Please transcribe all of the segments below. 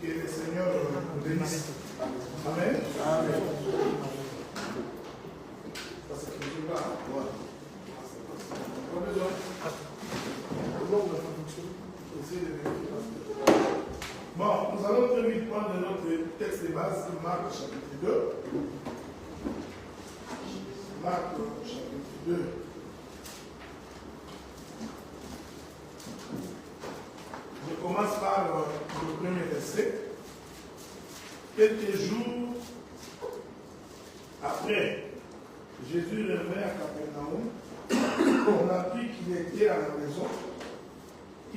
Que le Seigneur nous bénisse. Amen. Amen. Ça, c'est quelque chose là. Pas besoin. Bon, nous allons très vite prendre notre texte de base, Marc chapitre 2. Marc chapitre 2. Je commence par le premier verset. Quelques jours après, Jésus revint à Capernaum. On apprit qu'il était à la maison.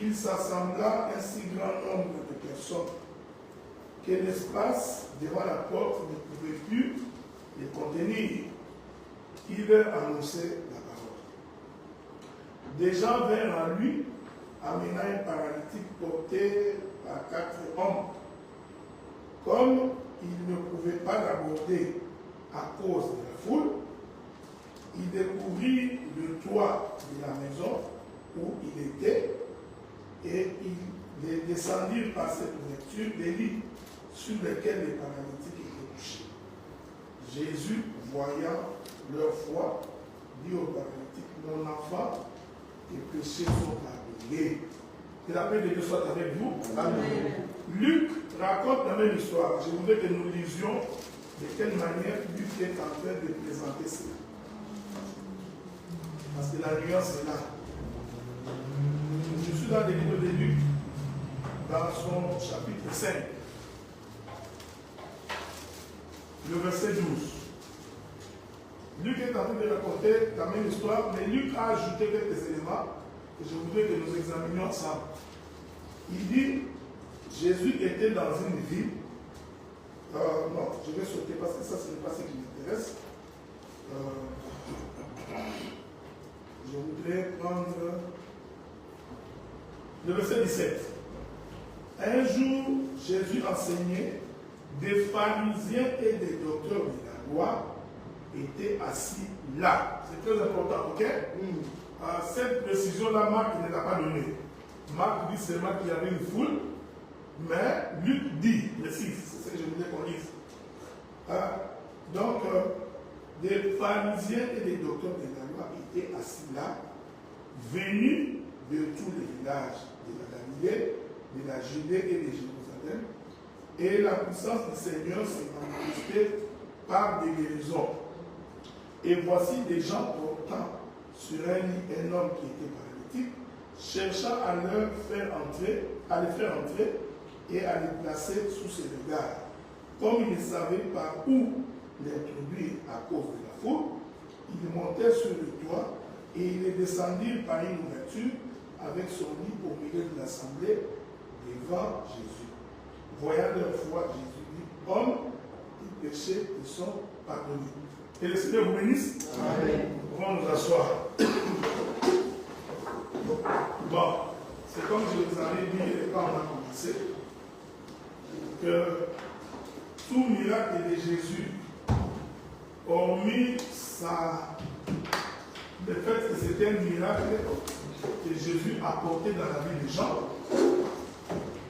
Il s'assembla un si grand nombre de personnes que l'espace devant la porte ne pouvait plus les contenir. Il leur annonçait la parole. Des gens vinrent à lui, amenant un paralytique porté par 4 hommes. Comme il ne pouvait pas l'aborder à cause de la foule, il découvrit le toit de la maison où il était et ils descendirent par cette ouverture des lits sur lesquels les paralytiques étaient couchés. Jésus, voyant leur foi, dit aux paralytiques, mon enfant, tes péchés sont pardonnés. Que la paix de Dieu soit avec vous. Amen. Luc raconte la même histoire. Je voudrais que nous lisions de quelle manière Luc est en train de présenter cela. Parce que la nuance est là. Je suis dans le livre de Luc, dans son chapitre 5, le verset 12. Luc est en train de raconter la même histoire, mais Luc a ajouté quelques éléments que je voudrais que nous examinions ensemble. Il dit, Jésus était dans une ville. Non, je vais sauter parce que ça, ce n'est pas ce qui m'intéresse. Je voudrais prendre le verset 17. Un jour, Jésus enseignait, des pharisiens et des docteurs de la loi étaient assis là. C'est très important, ok? Cette précision-là, Marc ne l'a pas donnée. Marc dit seulement qu'il y avait une foule, mais Luc dit, précise, c'est ce que je voulais qu'on lise. Donc, des pharisiens et des docteurs de la loi étaient assis là, venus de tous les villages de la Galilée, de la Judée et de Jérusalem, et la puissance du Seigneur s'est manifestée par des guérisons. Et voici des gens portant sur un lit un homme qui était paralytique, cherchant à les faire entrer et à les placer sous ses regards. Comme ils ne savaient pas où l'introduire à cause de la foule, ils montèrent sur le toit et ils les descendirent par une ouverture avec son lit au milieu de l'assemblée devant Jésus. Voyant leur foi, Jésus dit, hommes, tes péchés te sont pardonnés. Et le Seigneur vous bénisse. Amen. On va nous asseoir. Bon, c'est comme je vous avais dit quand on a commencé, que tout miracle de Jésus, hormis le fait que c'était un miracle que Jésus apportait dans la vie des gens,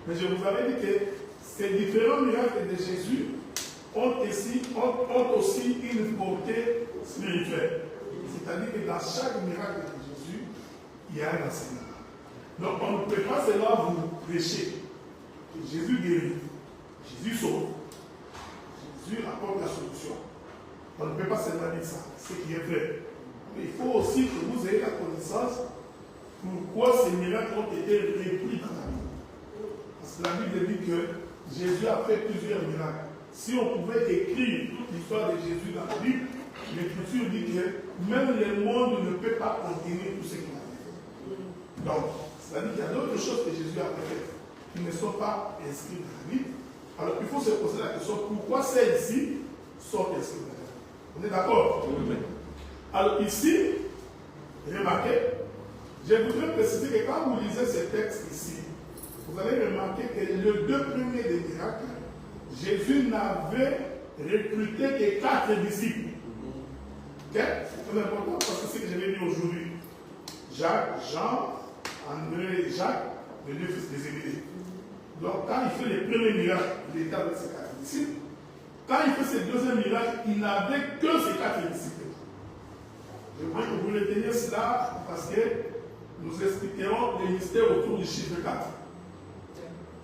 mais je vous avais dit que ces différents miracles de Jésus ont aussi une portée spirituelle. C'est-à-dire que dans chaque miracle de Jésus, il y a un enseignement. Donc on ne peut pas seulement vous prêcher que Jésus guérit, Jésus sauve, Jésus apporte la solution. On ne peut pas seulement dire ça, ce qui est vrai. Mais il faut aussi que vous ayez la connaissance pourquoi ces miracles ont été repris dans la Bible. Parce que la Bible dit que Jésus a fait plusieurs miracles. Si on pouvait écrire toute l'histoire de Jésus dans la Bible, l'Écriture dit que même le monde ne peut pas contenir tout ce qu'il a fait. Donc, c'est-à-dire qu'il y a d'autres choses que Jésus a faites qui ne sont pas inscrites dans la Bible. Alors, il faut se poser la question, pourquoi celles-ci sont inscrites dans la Bible? On est d'accord? Oui. Alors, ici, remarquez, je voudrais préciser que quand vous lisez ce texte ici, vous allez remarquer que les deux premiers des miracles, Jésus n'avait recruté que 4 disciples. Okay? C'est très important parce que c'est ce que je vais dire aujourd'hui. Jacques, Jean, André et Jacques, les deux fils des Zébédée. Donc, quand il fait les premiers miracles, il était avec ses 4 disciples. Quand il fait ses deuxièmes miracles, il n'avait que ses 4 disciples. Je voudrais que vous reteniez cela parce que nous expliquerons les mystères autour du chiffre 4.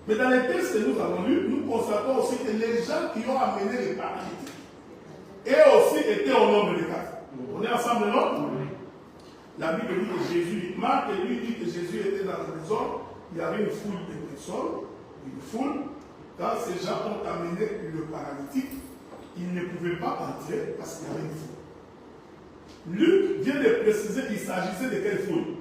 Mais dans les textes que nous avons lus, nous constatons aussi que les gens qui ont amené les paralytiques et aussi étaient au nombre de 4. On est ensemble, non? La Bible dit que Jésus, Marc lui dit que Jésus était dans la maison, il y avait une foule de personnes, une foule. Quand ces gens ont amené le paralytique, ils ne pouvaient pas entrer parce qu'il y avait une foule. Luc vient de préciser qu'il s'agissait de quelle foule?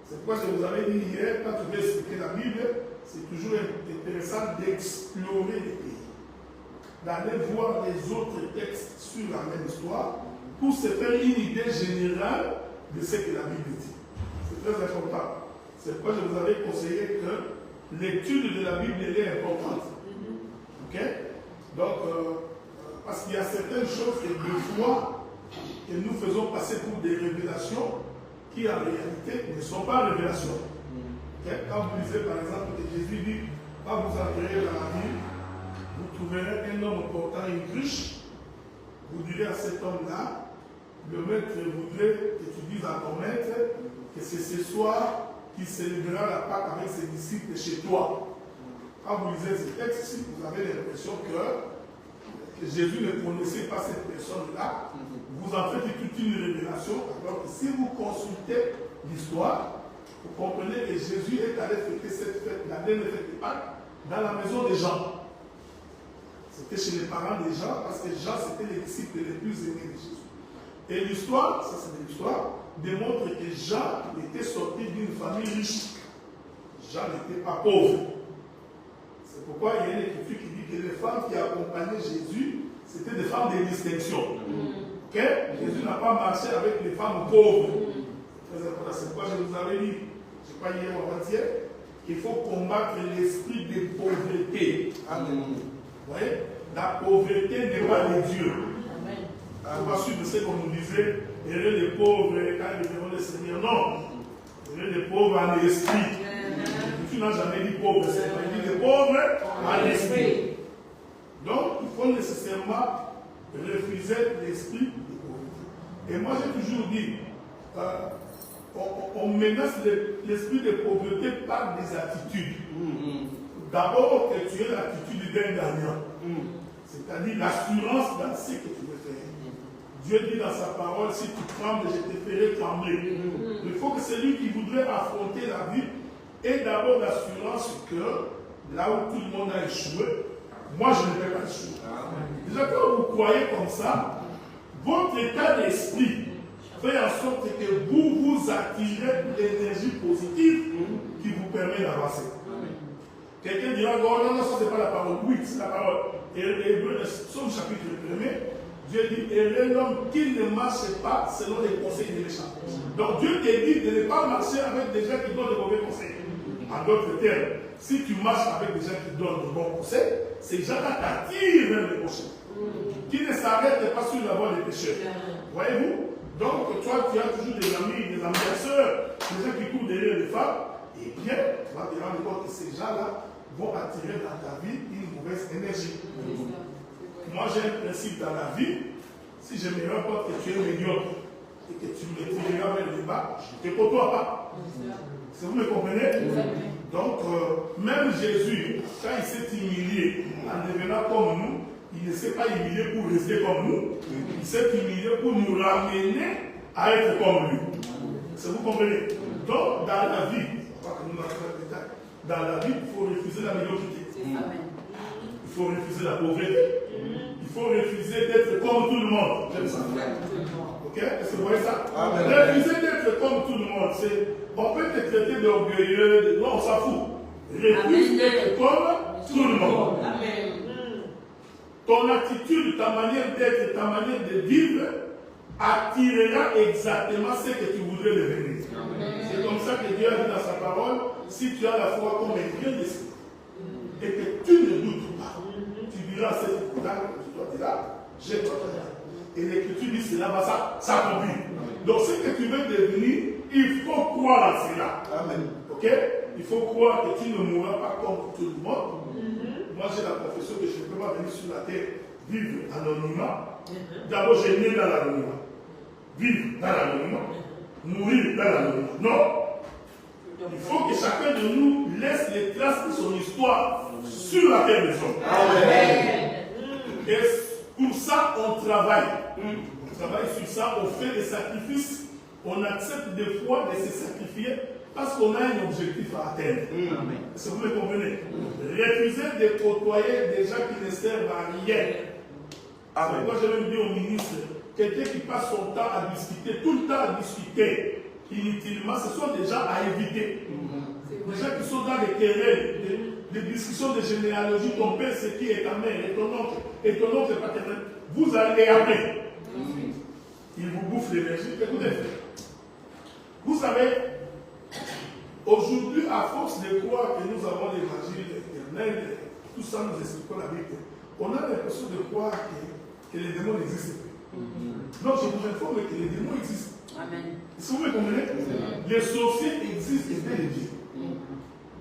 C'est pourquoi je vous avais dit hier, quand tu veux expliquer la Bible, c'est toujours intéressant d'explorer les pays, d'aller voir les autres textes sur la même histoire pour se faire une idée générale de ce que la Bible dit. C'est très important. C'est pourquoi je vous avais conseillé que l'étude de la Bible est importante. Ok? Donc, parce qu'il y a certaines choses que des fois, que nous faisons passer pour des révélations qui en réalité ne sont pas révélations. Okay? Quand vous lisez par exemple que Jésus dit, quand vous entrerez dans la ville, vous trouverez un homme portant une cruche, vous direz à cet homme-là, le maître voudrait que tu dises à ton maître que c'est ce soir qu'il célébrera la Pâque avec ses disciples chez toi. Quand vous lisez ce texte, vous avez l'impression que Jésus ne connaissait pas cette personne-là. Vous en faites toute une révélation, alors que si vous consultez l'histoire, vous comprenez que Jésus est allé fêter cette fête, la dernière fête de Pâques, dans la maison des gens. C'était chez les parents des gens, parce que Jean, c'était les disciples les plus aimés de Jésus. Et l'histoire, ça c'est de l'histoire, démontre que Jean était sorti d'une famille riche. Jean n'était pas pauvre. C'est pourquoi il y a une écriture qui dit que les femmes qui accompagnaient Jésus, c'était des femmes de distinction. Okay? Jésus n'a pas marché avec les femmes pauvres. C'est très important. C'est pourquoi je vous avais dit, je ne sais pas hier ou avant-hier, qu'il faut combattre l'esprit de pauvreté. Amen. Vous voyez? La pauvreté n'est pas de Dieu. Il ne faut pas suivre ce qu'on nous disait, heureux les pauvres quand ils verront le Seigneur. Non. Heureux les pauvres en esprit. Tu n'as jamais dit pauvre, c'est pas dit les pauvres en esprit. Donc, il faut nécessairement refuser l'esprit de pauvreté. Et moi, j'ai toujours dit, on menace l'esprit de pauvreté par des attitudes. D'abord, que tu aies l'attitude d'un gagnant. C'est-à-dire l'assurance dans ce que tu veux faire. Dieu dit dans sa parole, si tu trembles, je te ferai trembler. Il faut que celui qui voudrait affronter la vie ait d'abord l'assurance que là où tout le monde a échoué, moi je ne vais pas échouer. Déjà quand vous croyez comme ça, votre état d'esprit fait en sorte que vous attirez l'énergie positive qui vous permet d'avancer. Quelqu'un dira, oh, non, ça c'est pas la parole. Oui, c'est la parole. Et Hébreux, Somme chapitre 1, Dieu dit, et l'homme qui ne marche pas selon les conseils des méchants. Donc Dieu te dit de ne pas marcher avec des gens qui donnent de mauvais conseils. En d'autres termes, si tu marches avec des gens qui donnent de bons conseils, ces gens-là t'attirent vers les prochains. Qui ne s'arrêtent pas sur la voie des pécheurs. Voyez-vous? Donc toi, tu as toujours des amis, des sœurs, des gens qui courent derrière les femmes. Et bien, tu vas te rendre compte que ces gens-là vont attirer dans ta vie une mauvaise énergie. Moi, j'ai un principe dans la vie. Si je me rends compte que tu es médiocre et que tu me tireras vers le bas, je ne te côtoie pas. Si vous me comprenez? Donc, même Jésus, quand il s'est humilié en devenant comme nous, il ne s'est pas humilié pour rester comme nous. Il s'est humilié pour nous ramener à être comme lui. Si vous comprenez? Donc, dans la vie, dans la vie, il faut refuser la médiocrité. Il faut refuser la pauvreté. Il faut refuser d'être comme tout le monde. J'aime ça. Ok? Est-ce que vous voyez ça? Refuser d'être comme tout le monde. On peut te traiter d'orgueilleux. Non, on s'en fout. Refuse d'être comme tout le monde. Amen. Ton attitude, ta manière d'être, ta manière de vivre attirera exactement ce que tu voudrais devenir. C'est comme ça que Dieu a dit dans sa parole, si tu as la foi comme un grain de sénévé et que tu ne doutes pas, tu diras à cette époque-là, tu dois dire là, j'ai toi. Et l'écriture dit cela va s'accomplir. Donc ce que tu veux devenir, il faut croire à cela. Amen. Ok? il faut croire que tu ne mourras pas comme tout le monde. Moi, j'ai la confession que je ne peux pas venir sur la terre vivre anonymat. D'abord, j'ai né dans l'anonymat. Vivre dans l'anonymat. Mourir dans l'anonymat. Non. Il faut que chacun de nous laisse les traces de son histoire sur la terre des hommes. Amen. Et pour ça, on travaille. On travaille sur ça, on fait des sacrifices. On accepte des fois de se sacrifier parce qu'on a un objectif à atteindre. Est-ce que vous me comprenez? Refuser de côtoyer des gens qui ne servent à rien. C'est pourquoi je vais dire au ministre, quelqu'un qui passe son temps à discuter, tout le temps à discuter, inutilement, ce sont des gens à éviter. Des gens qui sont dans des querelles, des discussions de généalogie, ton père c'est qui est ta mère, et ton oncle paternel. Vous allez après. Il vous bouffe l'énergie. Écoutez, vous savez, aujourd'hui, à force de croire que nous avons l'évangile éternel, tout ça nous explique la Bible, on a l'impression de croire que les démons n'existent plus. Donc je vous informe que les démons existent. Amen. Est-ce que vous me comprenez? Les sorciers existent et bel et bien.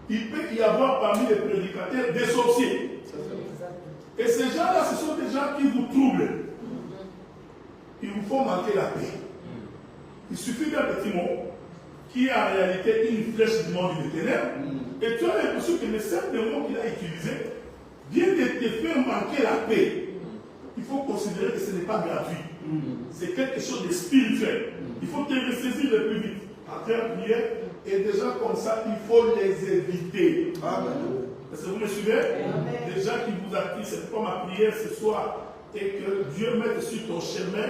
Il peut y avoir parmi les prédicateurs des sorciers. Et ces gens-là, ce sont des gens qui vous troublent. Il vous faut manquer la paix. Il suffit d'un petit mot qui est en réalité une flèche du monde des ténèbres. Et tu as l'impression que le simple mot qu'il a utilisé vient de te faire manquer la paix. Il faut considérer que ce n'est pas gratuit. C'est quelque chose de spirituel. Il faut te ressaisir le plus vite. En termes de prière, et des gens comme ça, il faut les éviter. Amen. Est-ce que vous me suivez? Amen. Des gens qui vous attirent, c'est pas ma prière ce soir, et que Dieu mette sur ton chemin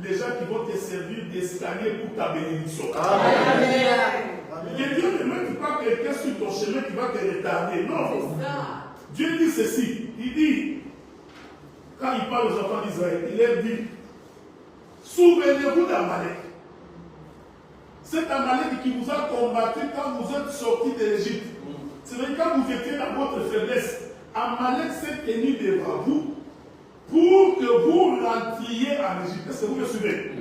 les gens qui vont te servir d'escalier pour ta bénédiction. Amen. Et Dieu ne met pas quelqu'un sur ton chemin qui va te retarder. Non. Dieu dit ceci. Il dit, quand il parle aux enfants d'Israël, il leur dit, souvenez-vous d'Amalek. C'est Amalek qui vous a combattu quand vous êtes sortis de l'Égypte. C'est vrai, quand vous étiez dans votre faiblesse, Amalek s'est tenu devant vous pour que vous rentriez en Égypte. Est-ce que vous me suivez?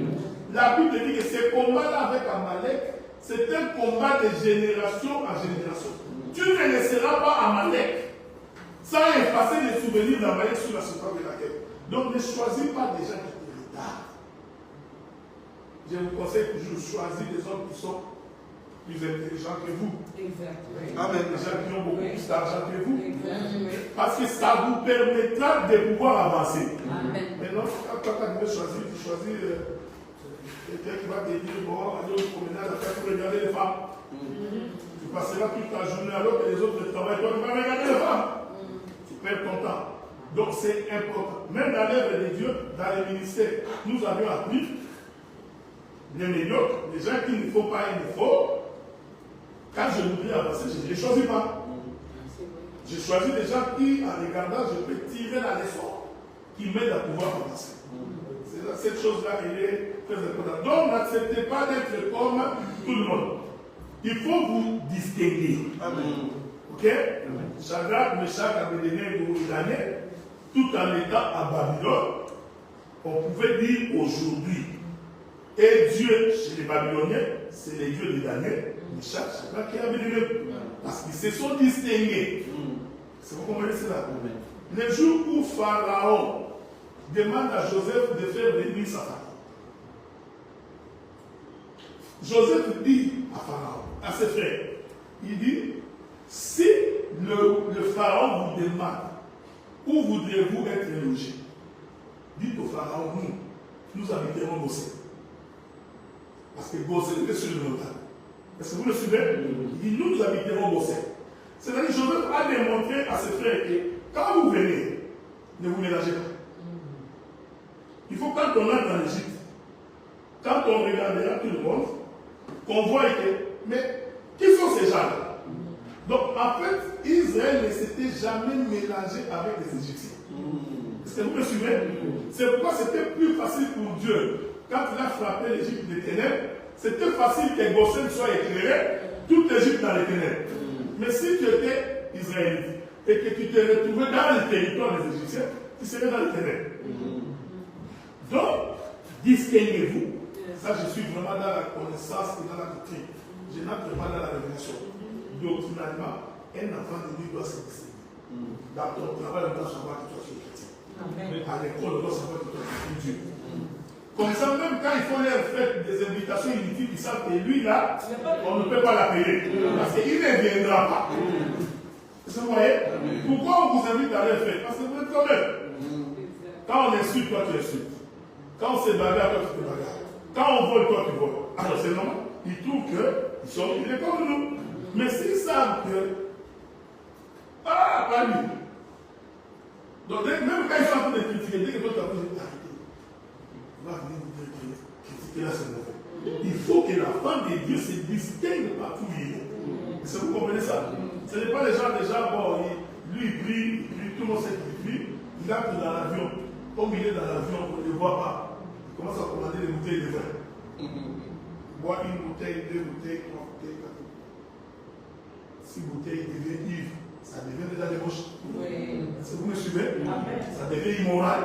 La Bible dit que ce combat-là avec Amalek, c'est un combat de génération en génération. Tu ne laisseras pas Amalek sans effacer les souvenirs d'Amalek sur la surface de la terre. Donc ne choisis pas des gens qui te retardent. Je vous conseille toujours de choisir des hommes qui sont plus intelligents que vous. Exactement. Amen. Des gens qui ont beaucoup plus d'argent que vous. Exactement. Parce que ça vous permettra de pouvoir avancer. Amen. Maintenant, quand tu veux choisir, tu choisis quelqu'un qui va te dire, bon, allez au promenade, après pour regarder les femmes. Tu passeras toute ta journée alors que les autres travaillent, toi tu vas regarder les femmes. Tu perds ton temps. Donc c'est important. Même dans l'œuvre de Dieu, dans les ministères, nous avions appris les médiocres, les gens qui ne font pas un effort. Quand je voudrais avancer, je ne les choisis pas. Je choisis des gens qui, en regardant, je peux tirer la leçon qui m'aide à pouvoir avancer. Cette chose-là, elle est très importante. Donc, n'acceptez pas d'être comme tout le monde. Il faut vous distinguer. Amen. Ok? Shadrach, Meshach, Abednego, Daniel, tout en étant à Babylone, on pouvait dire aujourd'hui, et Dieu chez les Babyloniens, c'est les dieux de Daniel, Meshach, Shadrach et Abednego. Parce qu'ils se sont distingués. Est-ce que vous comprenez cela? Le jour où Pharaon demande à Joseph de faire venir sa famille, Joseph dit à Pharaon, à ses frères, il dit, si le Pharaon vous demande où voudrez-vous être logé, dites au Pharaon, nous habiterons Goshen. Parce que Goshen est sur le montagne. Est-ce que vous le suivez? Il dit, nous habiterons Goshen. C'est-à-dire, Joseph a démontré à ses frères que quand vous venez, ne vous mélangez pas. Il faut quand on entre en Égypte, quand on regardera tout le monde, qu'on voit que, mais qui sont ces gens-là? Donc en fait, Israël ne s'était jamais mélangé avec les Égyptiens. Est-ce que vous me suivez? C'est pourquoi c'était plus facile pour Dieu. Quand il a frappé l'Égypte des ténèbres, c'était facile que Goshen soit éclairé, toute l'Égypte dans les ténèbres. Mais si tu étais israélite et que tu te retrouvais dans le territoire des Égyptiens, tu serais dans les ténèbres. Donc, distinguez-vous. Ça, je suis vraiment dans la connaissance et dans la doctrine. Je n'entre pas dans la révélation. doctrinalement, un enfant de Dieu doit se discerner. Dans ton travail, on doit savoir que toi tu es chrétien. À l'école, on doit savoir que toi tu es Dieu. Comme ça, même quand il faut leur faire des invitations inutiles, ils savent que lui là, on ne peut pas l'appeler. Parce qu'il ne viendra pas. Vous voyez? Pourquoi on vous invite à leur faire? Parce que vous êtes quand même. Quand on insulte, toi tu insultes. Quand on se bagarre, toi tu te bagarres. Quand on vole, toi tu voles. Alors c'est normal. Ils trouvent qu'il est comme nous. Mais s'ils savent que. Ah, pas lui. Donc même quand ils sont en train de critiquer, dès que toi tu as besoin d'arrêter. On va venir vous dire que critiquer là c'est mauvais. Il faut que l'enfant de Dieu se distingue partout où il est. Est-ce que vous comprenez ça? Ce n'est pas les gens déjà, bon, lui il prie, tout le monde sait qu'il prie, il entre dans l'avion. Comme il est dans l'avion, on ne le voit pas. Il commence à commander des bouteilles de vin. Boire une bouteille, 2 bouteilles, 3 bouteilles, 4 bouteilles. 6 bouteilles, il devient ivre. Ça devient déjà débauche. Est-ce que vous me suivez? Ça devient immoral.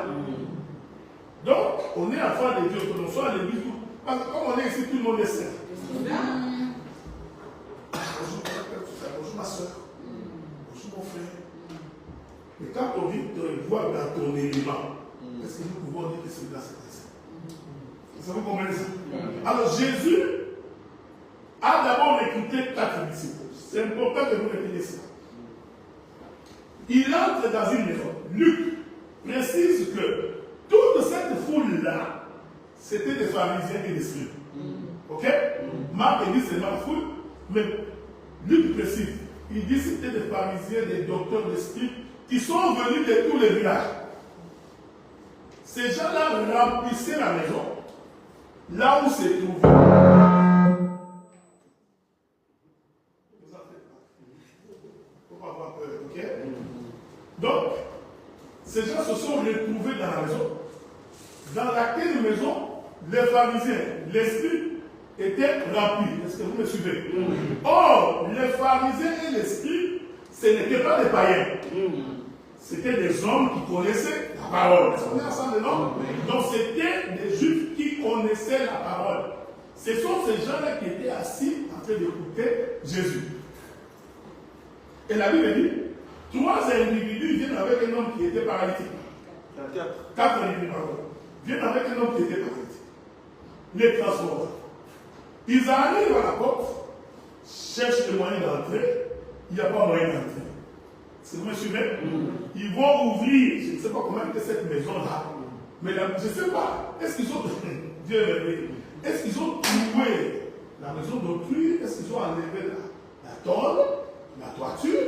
Donc, on est enfant de Dieu, que l'on soit à l'église. Parce que comme on est ici, tout le monde est saint. Bonjour ma soeur. Bonjour mon frère. Mais quand on vit te voir dans ton élément, est-ce que nous pouvons dire que celui-là c'est saint? Est-ce que vous comprenez ça? Alors Jésus a d'abord recruté 4 disciples. C'est important que vous reteniez ça. Il entre dans une maison. Luc précise que toute cette foule-là, c'était des pharisiens et des scribes. Ok? Marc dit c'est ma foule, mais Luc précise. Il dit que c'était des pharisiens, des docteurs, des scribes qui sont venus de tous les villages. Ces gens-là remplissaient la maison, là où se trouvaient. Avoir peur, ok? Donc, ces gens se sont retrouvés dans la maison, dans laquelle maison les pharisiens, les scribes étaient remplis. Est-ce que vous me suivez? Or, les pharisiens et les scribes, ce n'étaient pas des païens. C'était des hommes qui connaissaient la parole. Est-ce qu'on est ensemble, non? Donc, c'était des juifs qui connaissaient la parole. Ce sont ces gens-là qui étaient assis en train d'écouter Jésus. Et la Bible dit, 3 individus viennent avec un homme qui était paralytique. 4 individus, pardon. Viennent avec un homme qui était paralytique. Les transports. Ils arrivent à la porte, cherchent le moyen d'entrer. Il n'y a pas moyen d'entrer. Est-ce que vous me suivez? Ils vont ouvrir, je ne sais pas comment était cette maison-là. Mais je ne sais pas. Est-ce qu'ils ont. Dieu est merveilleux. Est-ce qu'ils ont trouvé la maison d'autrui? Est-ce qu'ils ont enlevé la tôle? La toiture,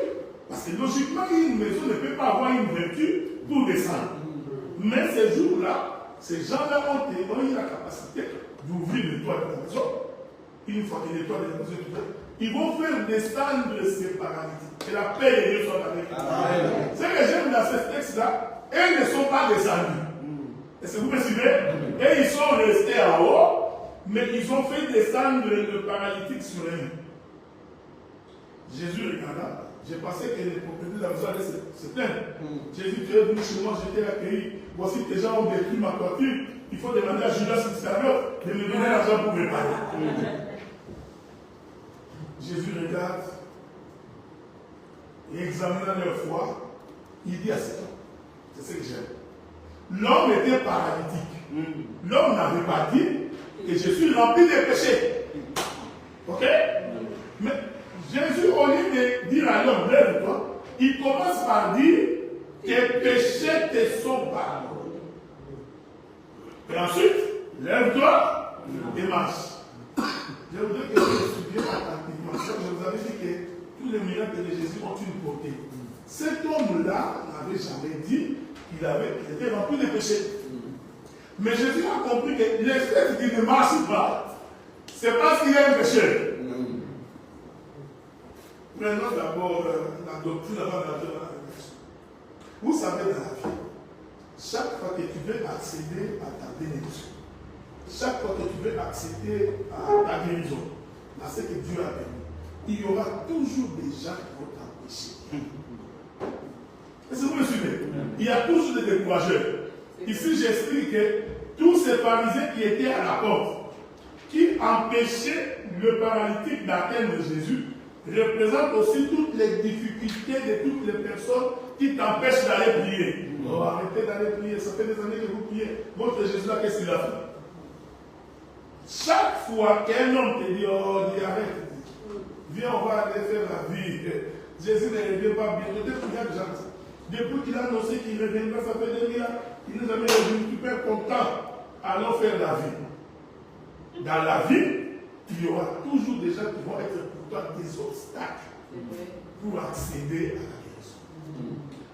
parce que logiquement, une maison ne peut pas avoir une vertu pour descendre. Mais ces jours-là, ces gens-là ont eu la capacité d'ouvrir le toit de la maison. Une fois que le toit de la maison est ouvert, ils vont faire descendre ces paralytiques. Que la paix de Dieu soit avec eux. Ce que j'aime dans ce texte-là, elles ne sont pas descendues. Est-ce que vous me suivez? Et ils sont restés en haut, mais ils ont fait descendre le paralytique sur eux. Jésus regarda, j'ai pensé que les propriétaires de la maison allaient se plaindre. Jésus, tu es venu chez moi, je t'ai accueilli. Voici tes gens ont détruit ma toiture. Il faut demander à Judas Iscariot de me donner l'argent pour réparer. Jésus regarde et examinant leur foi, il dit à cet homme, c'est ce que j'aime. L'homme était paralytique. L'homme n'avait pas dit que je suis rempli de péchés. Ok? Mais Jésus, au lieu de dire à l'homme, lève-toi, il commence par dire, tes péchés te sont pardonnés. Et ensuite, lève-toi et marche. Je voudrais que vous étudiez attentivement. Je vous avais dit que tous les miracles de Jésus ont une portée. Cet homme-là n'avait jamais dit qu'il était rempli de péchés. Mais Jésus a compris que le fait qu'il ne marche pas, c'est parce qu'il y a un péché. Prenons d'abord la doctrine avant d'entrer dans la révélation. Vous savez, dans la vie, chaque fois que tu veux accéder à ta bénédiction, chaque fois que tu veux accéder à ta guérison, à ce que Dieu a béni, il y aura toujours des gens qui vont t'empêcher. Est-ce que vous me suivez? Il y a toujours des décourageurs. Ici, j'explique que tous ces pharisiens qui étaient à la porte, qui empêchaient le paralytique d'atteindre Jésus, représente aussi toutes les difficultés de toutes les personnes qui t'empêchent d'aller prier. Oh, arrêtez d'aller prier, ça fait des années que vous priez. Votre Jésus là, qu'est-ce qu'il a fait? Chaque fois qu'un homme te dit, oh, dis arrête, viens, on va aller faire la vie. Jésus ne revient pas bientôt. Depuis qu'il a annoncé qu'il reviendra, ça fait 2000 ans, il nous a mis revenu super content. Allons faire la vie. Dans la vie, il y aura toujours des gens qui vont être pour toi des obstacles pour accéder à la guérison.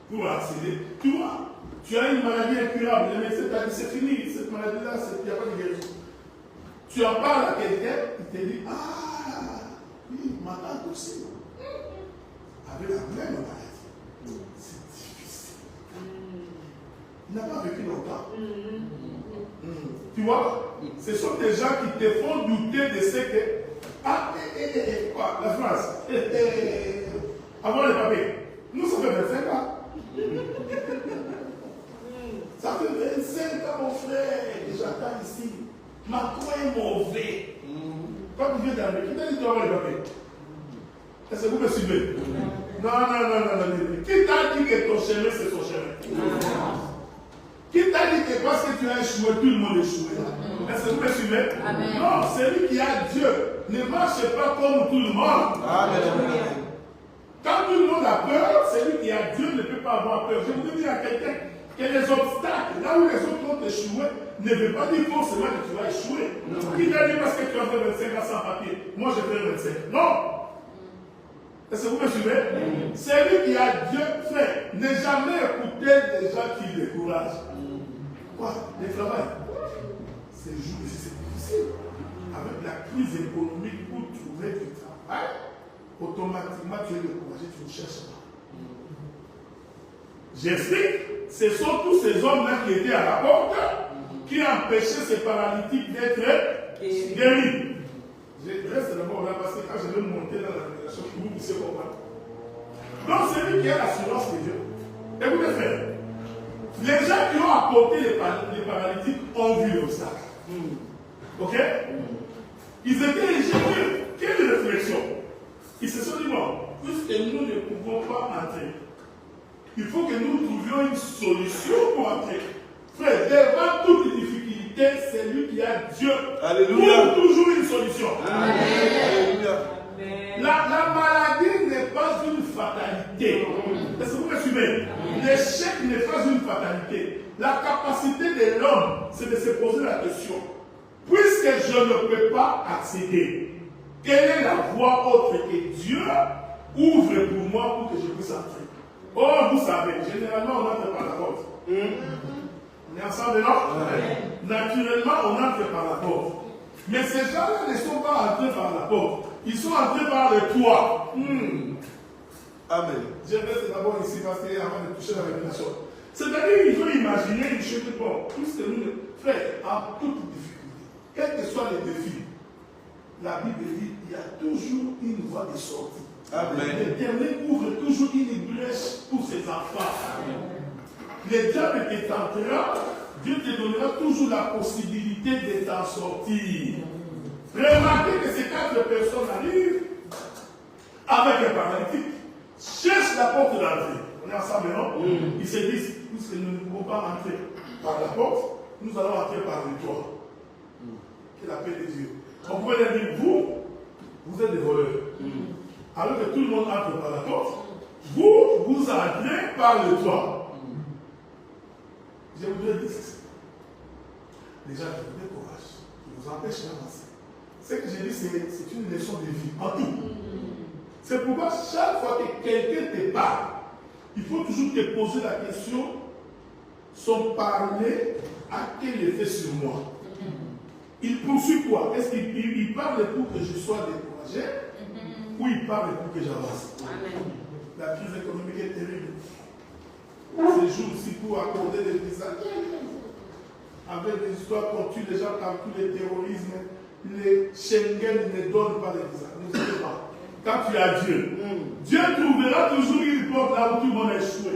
Pour accéder. Tu vois, tu as une maladie incurable, le médecin t'a dit c'est fini, cette maladie-là, il n'y a pas de guérison. Tu en parles à quelqu'un, il te dit, ah, oui, ma tante aussi. Avec la même maladie. C'est difficile. Il n'a pas vécu longtemps. Tu vois, ce sont des gens qui te font douter de ce que. Ah, quoi, la France. Avoir les papiers. Nous, ça fait 25 ans. Ça fait 25 ans, mon frère, que j'attends ici. Macron est mauvais. Quand tu viens d'arriver, qui t'a dit que tu vas avoir les papiers? Est-ce que vous me suivez? Non. Qui t'a dit que ton chemin, c'est son chemin? Qui t'a dit que parce que tu as échoué, tout le monde échoué? Est-ce que vous me suivez? Non, celui qui a Dieu ne marche pas comme tout le monde. Amen. Quand tout le monde a peur, celui qui a Dieu ne peut pas avoir peur. Je voudrais dire à quelqu'un que les obstacles, là où les autres ont échoué, ne veut pas dire forcément que tu vas échouer. Qui t'a dit parce que tu as fait 25 ans sans papier? Moi, j'ai fait 25. Non! Est-ce que vous me suivez? Celui qui a Dieu fait, ne jamais écouter des gens qui découragent. Quoi? Le travail. C'est difficile. Avec la crise économique, pour trouver du travail, automatiquement tu es découragé, tu ne cherches pas. J'explique, ce sont tous ces hommes-là qui étaient à la porte, qui empêchaient ces paralytiques d'être guéris. Je reste d'abord là parce que quand je vais monter dans la révélation, vous puissiez comprendre. Donc, celui qui a l'assurance de Dieu, écoutez frère, les gens qui ont apporté les paralytiques ont vu l'obstacle. Ok? Ils étaient ingénieux. Quelle réflexion? Ils se sont dit, bon, puisque nous ne pouvons pas entrer, il faut que nous trouvions une solution pour entrer. Frère, devant toute difficulté, c'est lui qui a Dieu. Alléluia. Pour toujours une solution. Alléluia. La maladie n'est pas une fatalité. Est-ce que vous me suivez? L'échec n'est pas une fatalité. La capacité de l'homme, c'est de se poser la question. Puisque je ne peux pas accéder, quelle est la voie autre que Dieu ouvre pour moi pour que je puisse entrer? Oh, vous savez, généralement on entre par la porte. On est ensemble, non? Naturellement, on entre par la porte. Mais ces gens-là ne sont pas entrés par la porte. Ils sont entrés par le toit. Amen. Je reste d'abord ici parce que avant de toucher la révélation. C'est-à-dire qu'il faut imaginer une chose de bon. Puisque nous, frère, en toute difficulté, quels que soient les défis, la Bible dit qu'il y a toujours une voie de sortie. Amen. L'Éternel ouvre toujours une brèche pour ses enfants. Amen. Le diable qui tentera, Dieu te donnera toujours la possibilité de t'en sortir. Remarquez que ces 4 personnes arrivent avec un paralytique, cherchent la porte d'entrée. On est ensemble, non? Ils se disent, puisque nous ne pouvons pas entrer par la porte, nous allons entrer par le toit. C'est la paix de Dieu. On pourrait leur dire, vous êtes des voleurs. Alors que tout le monde entre par la porte, vous entrez par le toit. Je voudrais dire ceci. Déjà, je vous décourage, qui vous empêche d'avancer. Ce que j'ai dit, c'est une leçon de vie, en tout. C'est pourquoi chaque fois que quelqu'un te parle, il faut toujours te poser la question, son parler a quel effet sur moi? Il poursuit quoi? Est-ce qu'il parle pour que je sois découragé ou il parle pour que j'avance? La crise économique est terrible. Ces jours-ci pour accorder des visas avec des histoires qu'on tue les gens par tous les terrorismes, les Schengen ne donnent pas les visas. Ne savez pas. Quand tu as Dieu, Dieu trouvera toujours une porte là où tout le monde est échoué.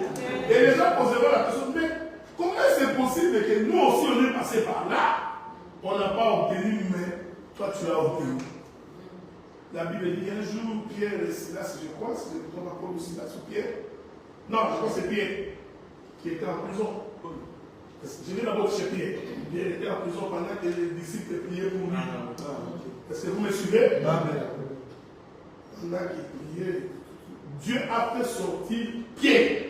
Et les gens poseront la question, mais comment c'est possible que nous aussi on est passé par là? On n'a pas obtenu, mais toi tu as obtenu. la Bible dit un jour, Pierre et Silas, je crois, c'est le nom Paul ou Silas ou Pierre. Non, je crois que c'est Pierre qui était en prison. Je vais d'abord chez Pierre. Pierre était en prison pendant que les disciples priaient pour lui. Est-ce que vous me suivez? Pendant qu'ils priaient, Dieu a fait sortir Pierre.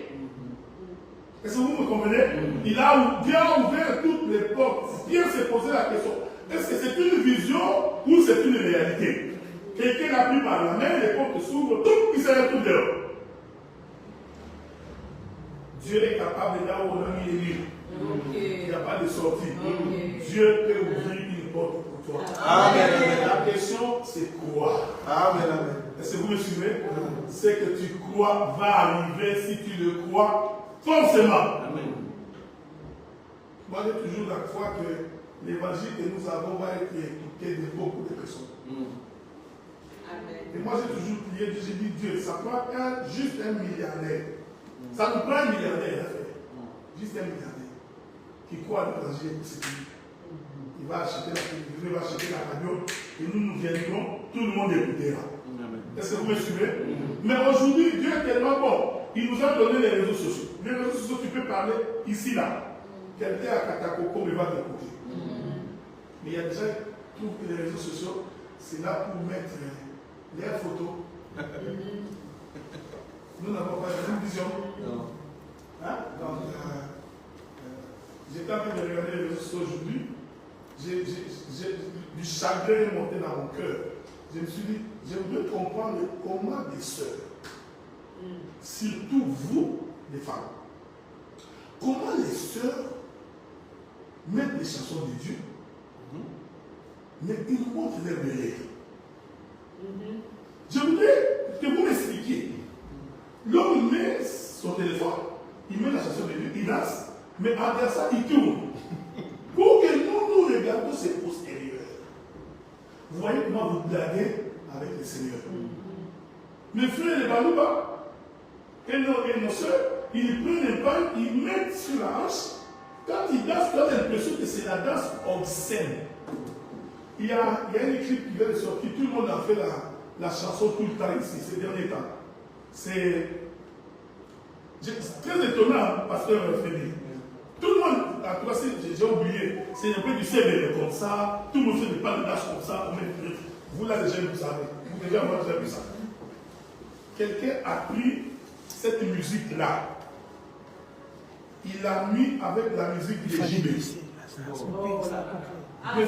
Est-ce que vous me comprenez? Dieu a ouvert toutes les portes. Pierre s'est posé la question. Est-ce que c'est une vision ou c'est une réalité? Quelqu'un a pris par la main, les portes s'ouvrent, tout, il se retrouve dehors. Dieu est capable là où on a mis les livres. Il n'y a pas de sortie. Dieu peut ouvrir une porte pour toi. Amen. La question, c'est croire. Amen. Est-ce que vous me suivez? Ce que tu crois va arriver si tu le crois forcément. Amen. Moi, j'ai toujours la foi que l'évangile que nous avons va être écouté de beaucoup de personnes. Amen. Et moi, j'ai toujours prié, j'ai dit Dieu, ça prend juste un milliardaire. Ça nous prend un milliardaire à faire. Juste un milliardaire qui croit à l'évangile pour sécurité. Il va acheter la télévision, il va acheter la radio, et nous viendrons, tout le monde écoutera. Est-ce que vous me suivez? Mais aujourd'hui, Dieu est tellement bon. Il nous a donné les réseaux sociaux. Les réseaux sociaux, tu peux parler ici, là. Quelqu'un à Katakoko va t'écouter. Mais il y a des gens qui trouvent que les réseaux sociaux, c'est là pour mettre leurs photos. Nous n'avons pas la même vision. Non. Hein? Donc, j'étais en train de regarder les réseaux sociaux aujourd'hui. Du chagrin est monté dans mon cœur. Je me suis dit, je voudrais comprendre comment des sœurs, surtout vous, les femmes, comment les sœurs mettent les chansons de Dieu, mais ils montrent leur belé. Je voudrais que vous m'expliquiez. L'homme met son téléphone, il met la chanson de Dieu, il danse, mais après ça, il tourne. Pour que nous regardions ses postérieurs. Vous voyez comment vous blaguez avec le Seigneur. Mes frères et Balouba, et nos soeurs, ils prennent un pain, ils mettent sur la hanche. Quand ils dansent, tu as l'impression que c'est la danse obscène. Il y a un écrit qui vient de sortir, tout le monde a fait la chanson tout le temps ici, ces derniers temps. C'est très étonnant, pasteur Frédéric. Tout le monde, à toi, j'ai oublié, c'est un peu du CBD comme ça, tout le monde fait des pas de danse comme ça, vous là déjà vous savez, vous déjà moi j'ai vu ça. Quelqu'un a pris cette musique-là, il l'a mis avec la musique de JB. Mes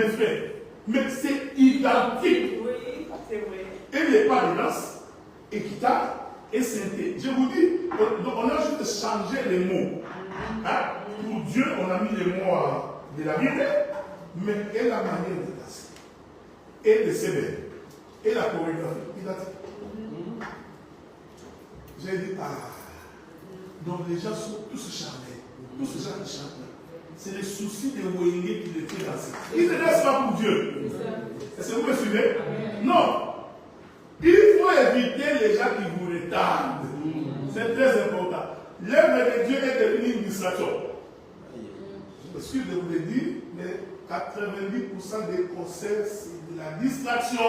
frères, mais c'est identique. Oui, c'est vrai. Et les pas de danse, et guitare, et synthé. Je vous dis, on a juste changé les mots. Hein? Pour Dieu, on a mis les mots de la Bible, mais et la manière de danser, et le CV, et la chorégraphie. Il a dit. J'ai dit, donc les gens sont tous charmés. Tous ces gens qui chantent. C'est les soucis de Wenge qui les fait danser. Ils ne dansent pas pour Dieu. Est-ce que vous me suivez? Non. Il faut éviter les gens qui vous retardent. C'est très important. L'œuvre de Dieu est devenue une distraction. Excusez de vous le dire, mais 90% des concerts, c'est de la distraction.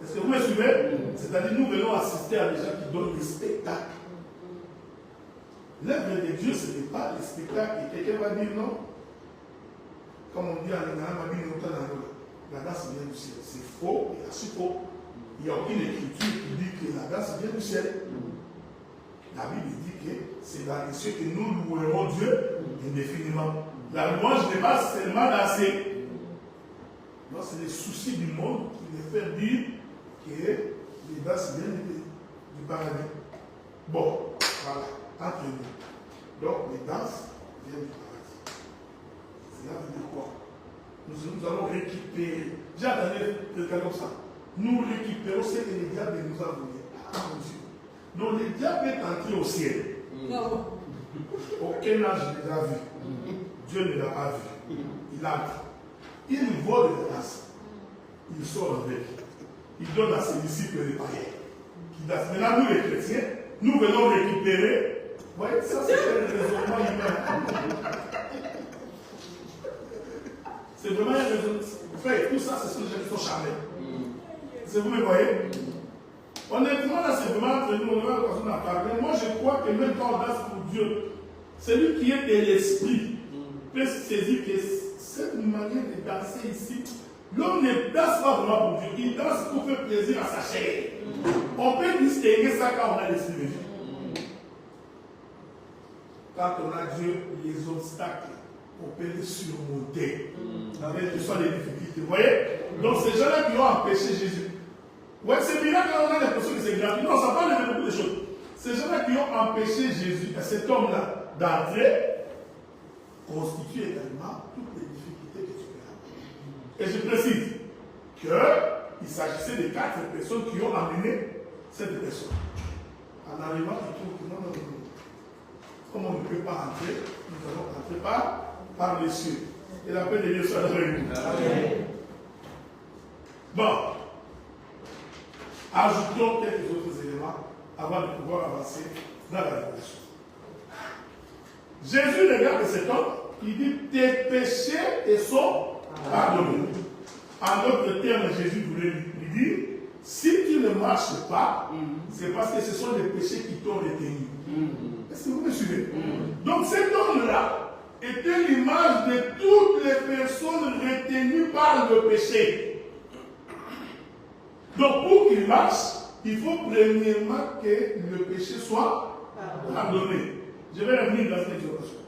Est-ce que vous me suivez? C'est-à-dire, nous venons assister à des gens qui donnent des spectacles. L'œuvre de Dieu, ce n'est pas les spectacles. Et quelqu'un va dire non. Comme on dit en Lingala, la danse vient du ciel. C'est faux, et assez faux. Il n'y a aucune écriture qui dit que la danse vient du ciel. La Bible dit que c'est dans les cieux que nous louerons Dieu indéfiniment. La louange n'est pas seulement danser. Non, c'est les soucis du monde qui les fait dire que les danses viennent du paradis. Bon, voilà, entre nous. Donc, les danses viennent du paradis. Cela veut dire quoi? Nous allons récupérer. J'ai entendu quelqu'un comme ça. Nous récupérons ce que le diable nous a donné. Ah mon Dieu. Donc le diable est entré au ciel. Aucun âge ne l'a vu. Dieu ne l'a pas vu. Il entre. Il vole la grâce. Il sort avec. Il donne à ses disciples les païens. Maintenant, nous les chrétiens, nous venons récupérer. Vous voyez, ça c'est un raisonnement humain. C'est vraiment un raisonnement. Frère, tout ça, c'est ce que j'ai fait charmer. Vous me voyez? Honnêtement, là, c'est vraiment entre nous, on va continuer à parler. Moi, je crois que même quand on danse pour Dieu, celui qui est de l'esprit peut saisir que cette manière de danser ici, l'homme ne danse pas vraiment pour Dieu, il danse pour faire plaisir à sa chair. On peut distinguer ça quand on a l'esprit de Dieu. Quand on a Dieu, les obstacles, on peut les surmonter. Quelles que soient les difficultés. Vous voyez? Donc, ces gens-là qui ont empêché Jésus. Ouais, c'est bien quand on a l'impression que c'est gratuit. Non, ça parle de beaucoup de choses. Ces gens-là qui ont empêché Jésus, cet homme-là, d'entrer, constituent également toutes les difficultés que tu peux avoir. Et je précise qu'il s'agissait de 4 personnes qui ont amené cette personne. En arrivant, ils trouvent que non. Comme on ne peut pas entrer, nous allons entrer par les cieux. Et la paix de Dieu soit avec nous. Bon. Ajoutons quelques autres éléments avant de pouvoir avancer dans la révélation. Jésus regarde cet homme, il dit tes péchés sont pardonnés. En d'autres termes, Jésus voulait lui dire si tu ne marches pas, c'est parce que ce sont les péchés qui t'ont retenu. Est-ce que vous me suivez? Donc cet homme-là était l'image de toutes les personnes retenues par le péché. Donc pour qu'il marche, il faut premièrement que le péché soit pardonné. Je vais revenir dans cette exhortation.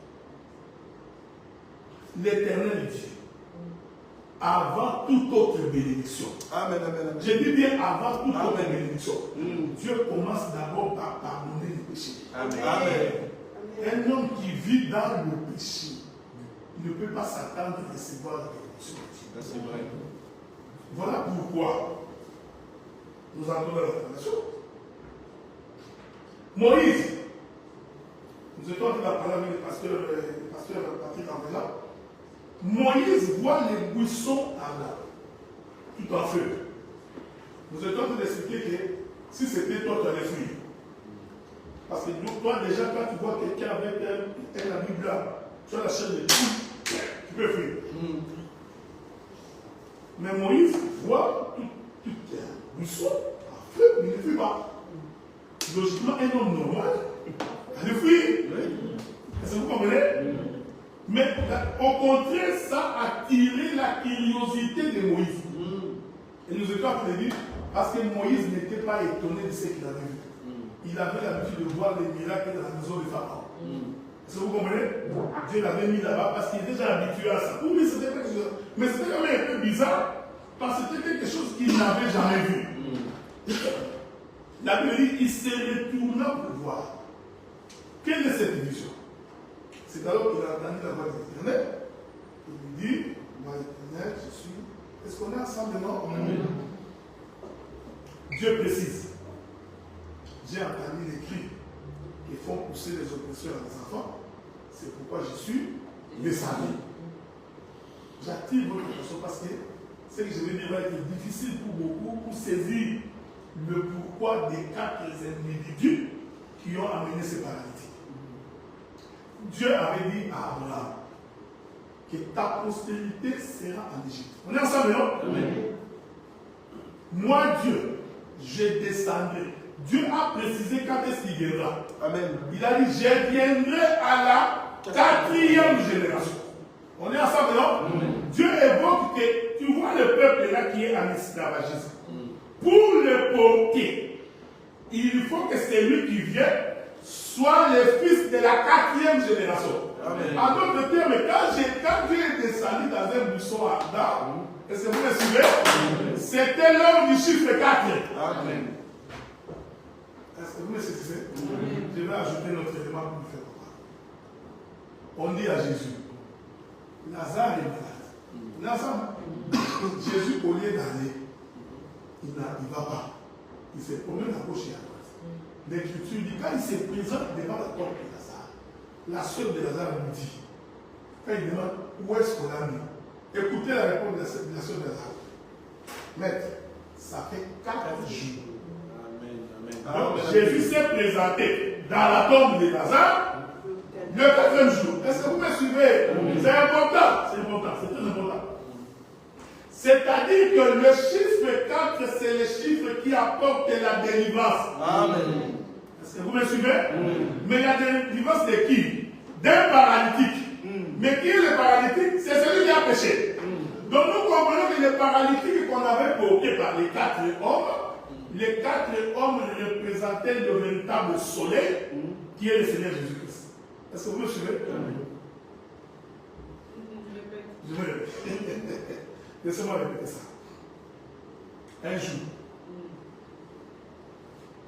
L'Éternel Dieu, avant toute autre bénédiction. Amen, amen, amen. Je dis bien avant toute autre bénédiction. Dieu commence d'abord par pardonner les péchés. Amen. Amen. Un homme qui vit dans le péché ne peut pas s'attendre à recevoir la bénédiction de Dieu. C'est vrai. Voilà pourquoi nous entrons dans la révélation. Moïse, nous étions en train de parler avec le pasteur Patrick Ambela. Moïse voit les buissons ardents, tout en feu. Nous étions en train d'expliquer que si c'était toi, tu allais fuir. Parce que toi, déjà, quand tu vois quelqu'un avec un habit blanc, tu as la chaîne de tout, tu peux fuir. Mais Moïse voit tout un buisson en feu, mais il ne fuit pas. Logiquement, un homme normal, il fuit. Est-ce que vous comprenez? Mais au contraire, ça a attiré la curiosité de Moïse. Et nous étions en train de dire, parce que Moïse n'était pas étonné de ce qu'il avait vu. Il avait l'habitude de voir les miracles dans la maison de Pharaon. Est-ce que vous comprenez? Dieu l'avait mis là-bas parce qu'il est déjà habitué à ça. Pour lui, c'était quelque chose. Mais c'était quand même un peu bizarre parce que c'était quelque chose qu'il n'avait jamais vu. La Bible dit qu'il s'est retourné pour voir. Quelle est cette vision? C'est alors qu'il a entendu la voix de l'Éternel. Il lui dit, moi l'Éternel, je suis. Est-ce qu'on est ensemble maintenant? Dieu précise. J'ai entendu les cris qui font pousser les oppresseurs à mes enfants. C'est pourquoi je suis descendu. J'attire votre attention parce que ce que je vais dire va être difficile pour beaucoup pour saisir le pourquoi des 4 individus qui ont amené ces paralytiques. Dieu avait dit à Abraham que ta postérité sera en Égypte. On est ensemble, non? Moi, Dieu, je descendrai. Dieu a précisé quand est-ce qu'il viendra. Amen. Il a dit, je viendrai à la 4e génération. On est ensemble, non? Dieu évoque que tu vois le peuple là qui est en esclavagisme. Pour le porter, il faut que celui qui vient soit le fils de la 4e génération. Amen. En d'autres termes, quand Dieu est descendu dans un buisson ardent, est-ce que vous me suivez? C'était l'homme du chiffre 4. Amen. Est-ce que vous me suivez? Je vais ajouter notre élément pour nous faire comprendre. On dit à Jésus, Lazare est malade. Lazare, Jésus, au lieu d'aller, il ne va pas. Il se promène à gauche et à droite. L'Écriture dit, quand il se présente devant la porte de Lazare, la sœur de Lazare lui dit, quand il demande où est-ce qu'on l'a mis, écoutez la réponse de la sœur de Lazare. Maître, ça fait 4 jours. Donc Jésus s'est présenté dans la tombe de Lazare le 4e jour. Est-ce que vous me suivez? C'est important. C'est important. C'est très important. C'est-à-dire que le chiffre 4, c'est le chiffre qui apporte la délivrance. Amen. Est-ce que vous me suivez? Mais la délivrance de qui? D'un paralytique. Mais qui est le paralytique? C'est celui qui a péché. Donc nous comprenons que le paralytique qu'on avait porté par les 4 hommes représentaient le véritable soleil qui est le Seigneur Jésus-Christ. Est-ce que vous me suivez? Je me répète. Laissez-moi répéter ça. Un jour.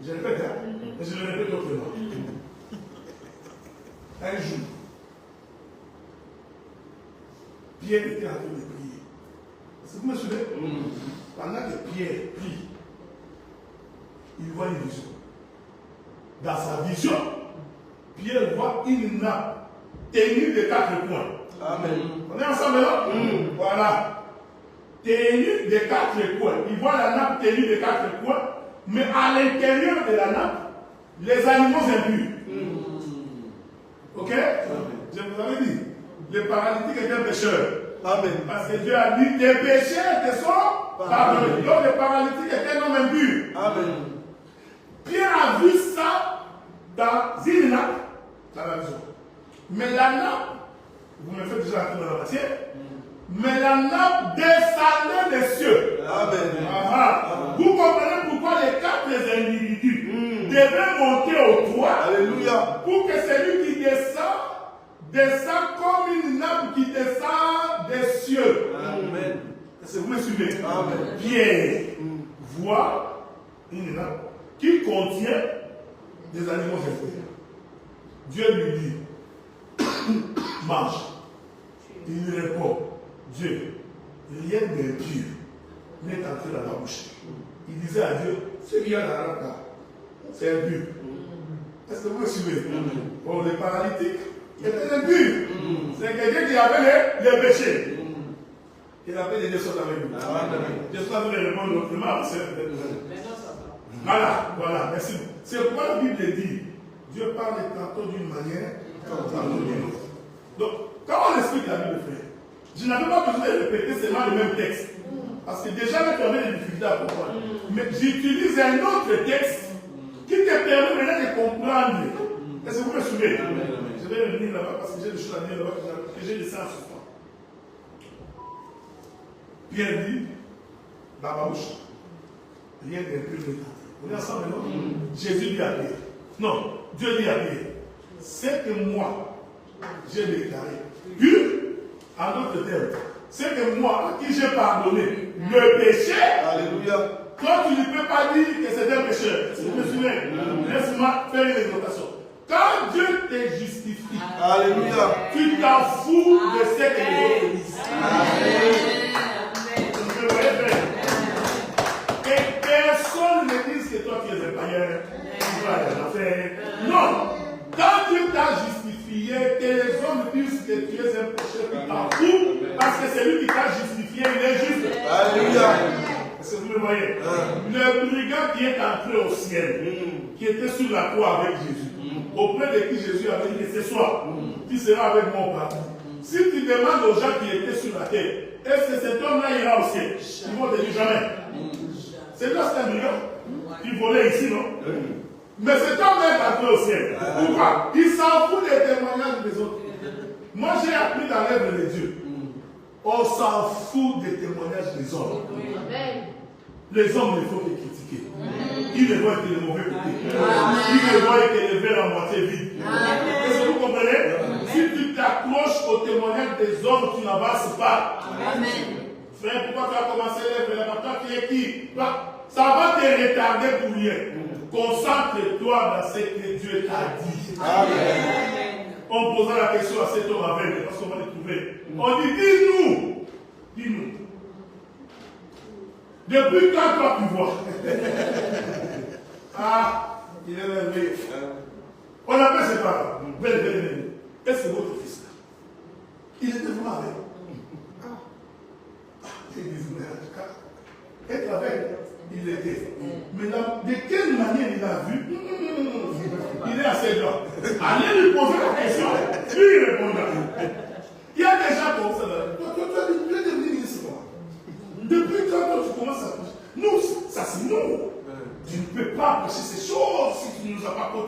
Je répète, mais je le répète autrement. Un jour, Pierre était en train de prier. Est-ce que vous me suivez? Pendant que Pierre prie, il voit une vision. Dans sa vision, Pierre voit une nappe tenue de 4 points. Amen. On est ensemble là? Voilà. Tenue de 4 points. Il voit la nappe tenue de 4 points, mais à l'intérieur de la nappe, les animaux impurs. Ok? Je vous avais dit, le paralytique est un pécheur. Amen. Parce que Dieu a dit, tes péchés te sont pardonnés. Donc le paralytique est un homme impur. Amen. Pierre a vu ça dans une nappe, dans la maison. Mais la nappe, vous me faites déjà entrer dans la matière, mais la nappe descendait des cieux. Amen. Vous comprenez pourquoi les 4 individus devaient monter au toit. Alléluia. Pour que celui qui descend comme une nappe qui descend des cieux. Amen. Est-ce que vous me suivez? Amen. Pierre voit une nappe qui contient des animaux impurs. Dieu lui dit, mange. Il lui répond, Dieu, rien d'impur n'est entré dans ma bouche. Il disait à Dieu, ce qu'il y a dans la nappe là, c'est impur. Est-ce que vous me suivez? Bon, les paralytiques étaient impurs. C'est quelqu'un qui avait les péchés. Il avait les deux sortes avec nous. J'espère que vous allez répondre autrement. Voilà, merci. C'est pourquoi la Bible dit, Dieu parle tantôt d'une manière, tantôt d'une autre. Donc, quand on explique la Bible, frère, je n'avais pas besoin de répéter seulement le même texte. Parce que déjà, tu avais des difficultés à comprendre. Mais j'utilise un autre texte qui te permet maintenant de comprendre. Est-ce que vous me suivez? Je vais revenir là-bas parce que j'ai des choses à dire là-bas que j'ai laissé en suspens. Pierre dit, dans ma bouche, rien d'impur n'est entré. On est ensemble maintenant? Jésus dit à Pierre. Non, Dieu dit à Pierre, c'est que moi, j'ai déclaré. Pur, en d'autres termes, c'est que moi, à qui j'ai pardonné le péché, alléluia. Toi, tu ne peux pas dire que c'est un pécheur. Si vous me suivez, laisse-moi faire une exhortation. Quand Dieu te justifie, alléluia, tu t'en fous de ce que les autres disent. Vous me voyez faire. Et personne ne dise que toi tu es un païen, tu vas aller en enfer. Non. Quand Dieu t'a justifié, que les hommes disent que tu es un pécheur, tu t'en fous, parce que celui qui t'a justifié, il est juste. Alléluia. Est-ce que vous me voyez? Le brigand qui est entré au ciel, qui était sur la croix avec Jésus, auprès de qui Jésus avait dit que ce soir, tu seras avec moi au paradis. Si tu demandes aux gens qui étaient sur la terre, est-ce que cet homme-là ira au ciel? Ils vont te dire jamais. C'est là, c'est un brigand. Il volait ici, non? Mais cet homme est entré au ciel. Pourquoi? Il s'en fout des témoignages des autres. Moi, j'ai appris dans l'œuvre de Dieu. On s'en fout des témoignages des hommes. Les hommes ne font que critiquer. Ils ne voient que les mauvais côtés. Ils ne voient que les verres à moitié vides. Est-ce que vous comprenez? Si tu t'accroches au témoignage des hommes, tu n'avances pas. Frère, pourquoi tu as commencé l'œuvre là-bas? Toi, tu es qui? Ça va te retarder pour rien. Concentre-toi dans ce que Dieu t'a dit. Amen. On posera la question à cet homme aveugle parce qu'on va le trouver. On dit, dis-nous. Dis-nous. Depuis quand toi tu vois? Ah, il est levé. On appelle ses parents. Venez. Est-ce que votre fils là? Il était vraiment avec. Ils disent, mais être avec, il était. Mais de quelle manière il a vu? Il est assez droit. Allez lui poser la question. Lui il répondra. Il y a des gens comme ça. Toi, tu es devenu ministre.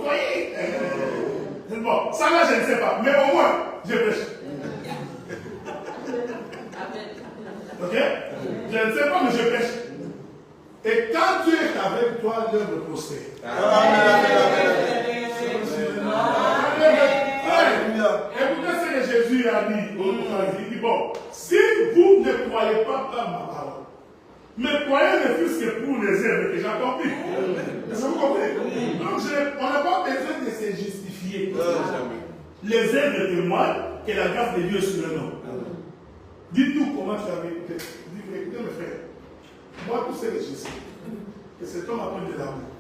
côtoyer. Bon, ça là, je ne sais pas. Mais au moins, je prêche. Ok? Je ne sais pas, mais je prêche. Et quand Dieu est avec toi, l'œuvre prospère. Écoutez ce que Jésus a dit. Il dit, bon, si vous ne croyez pas par ma parole, mais croyez ne fût-ce que pour les œuvres que j'ai accomplies. Est-ce que vous comprenez? Donc, on n'a pas besoin de se justifier. Les œuvres témoignent que la grâce de Dieu est sur le nom. Dites-nous comment tu avais écouté. Écoutez, mes frères. Moi, tout ce que je sais, que cet homme a pris de l'amour.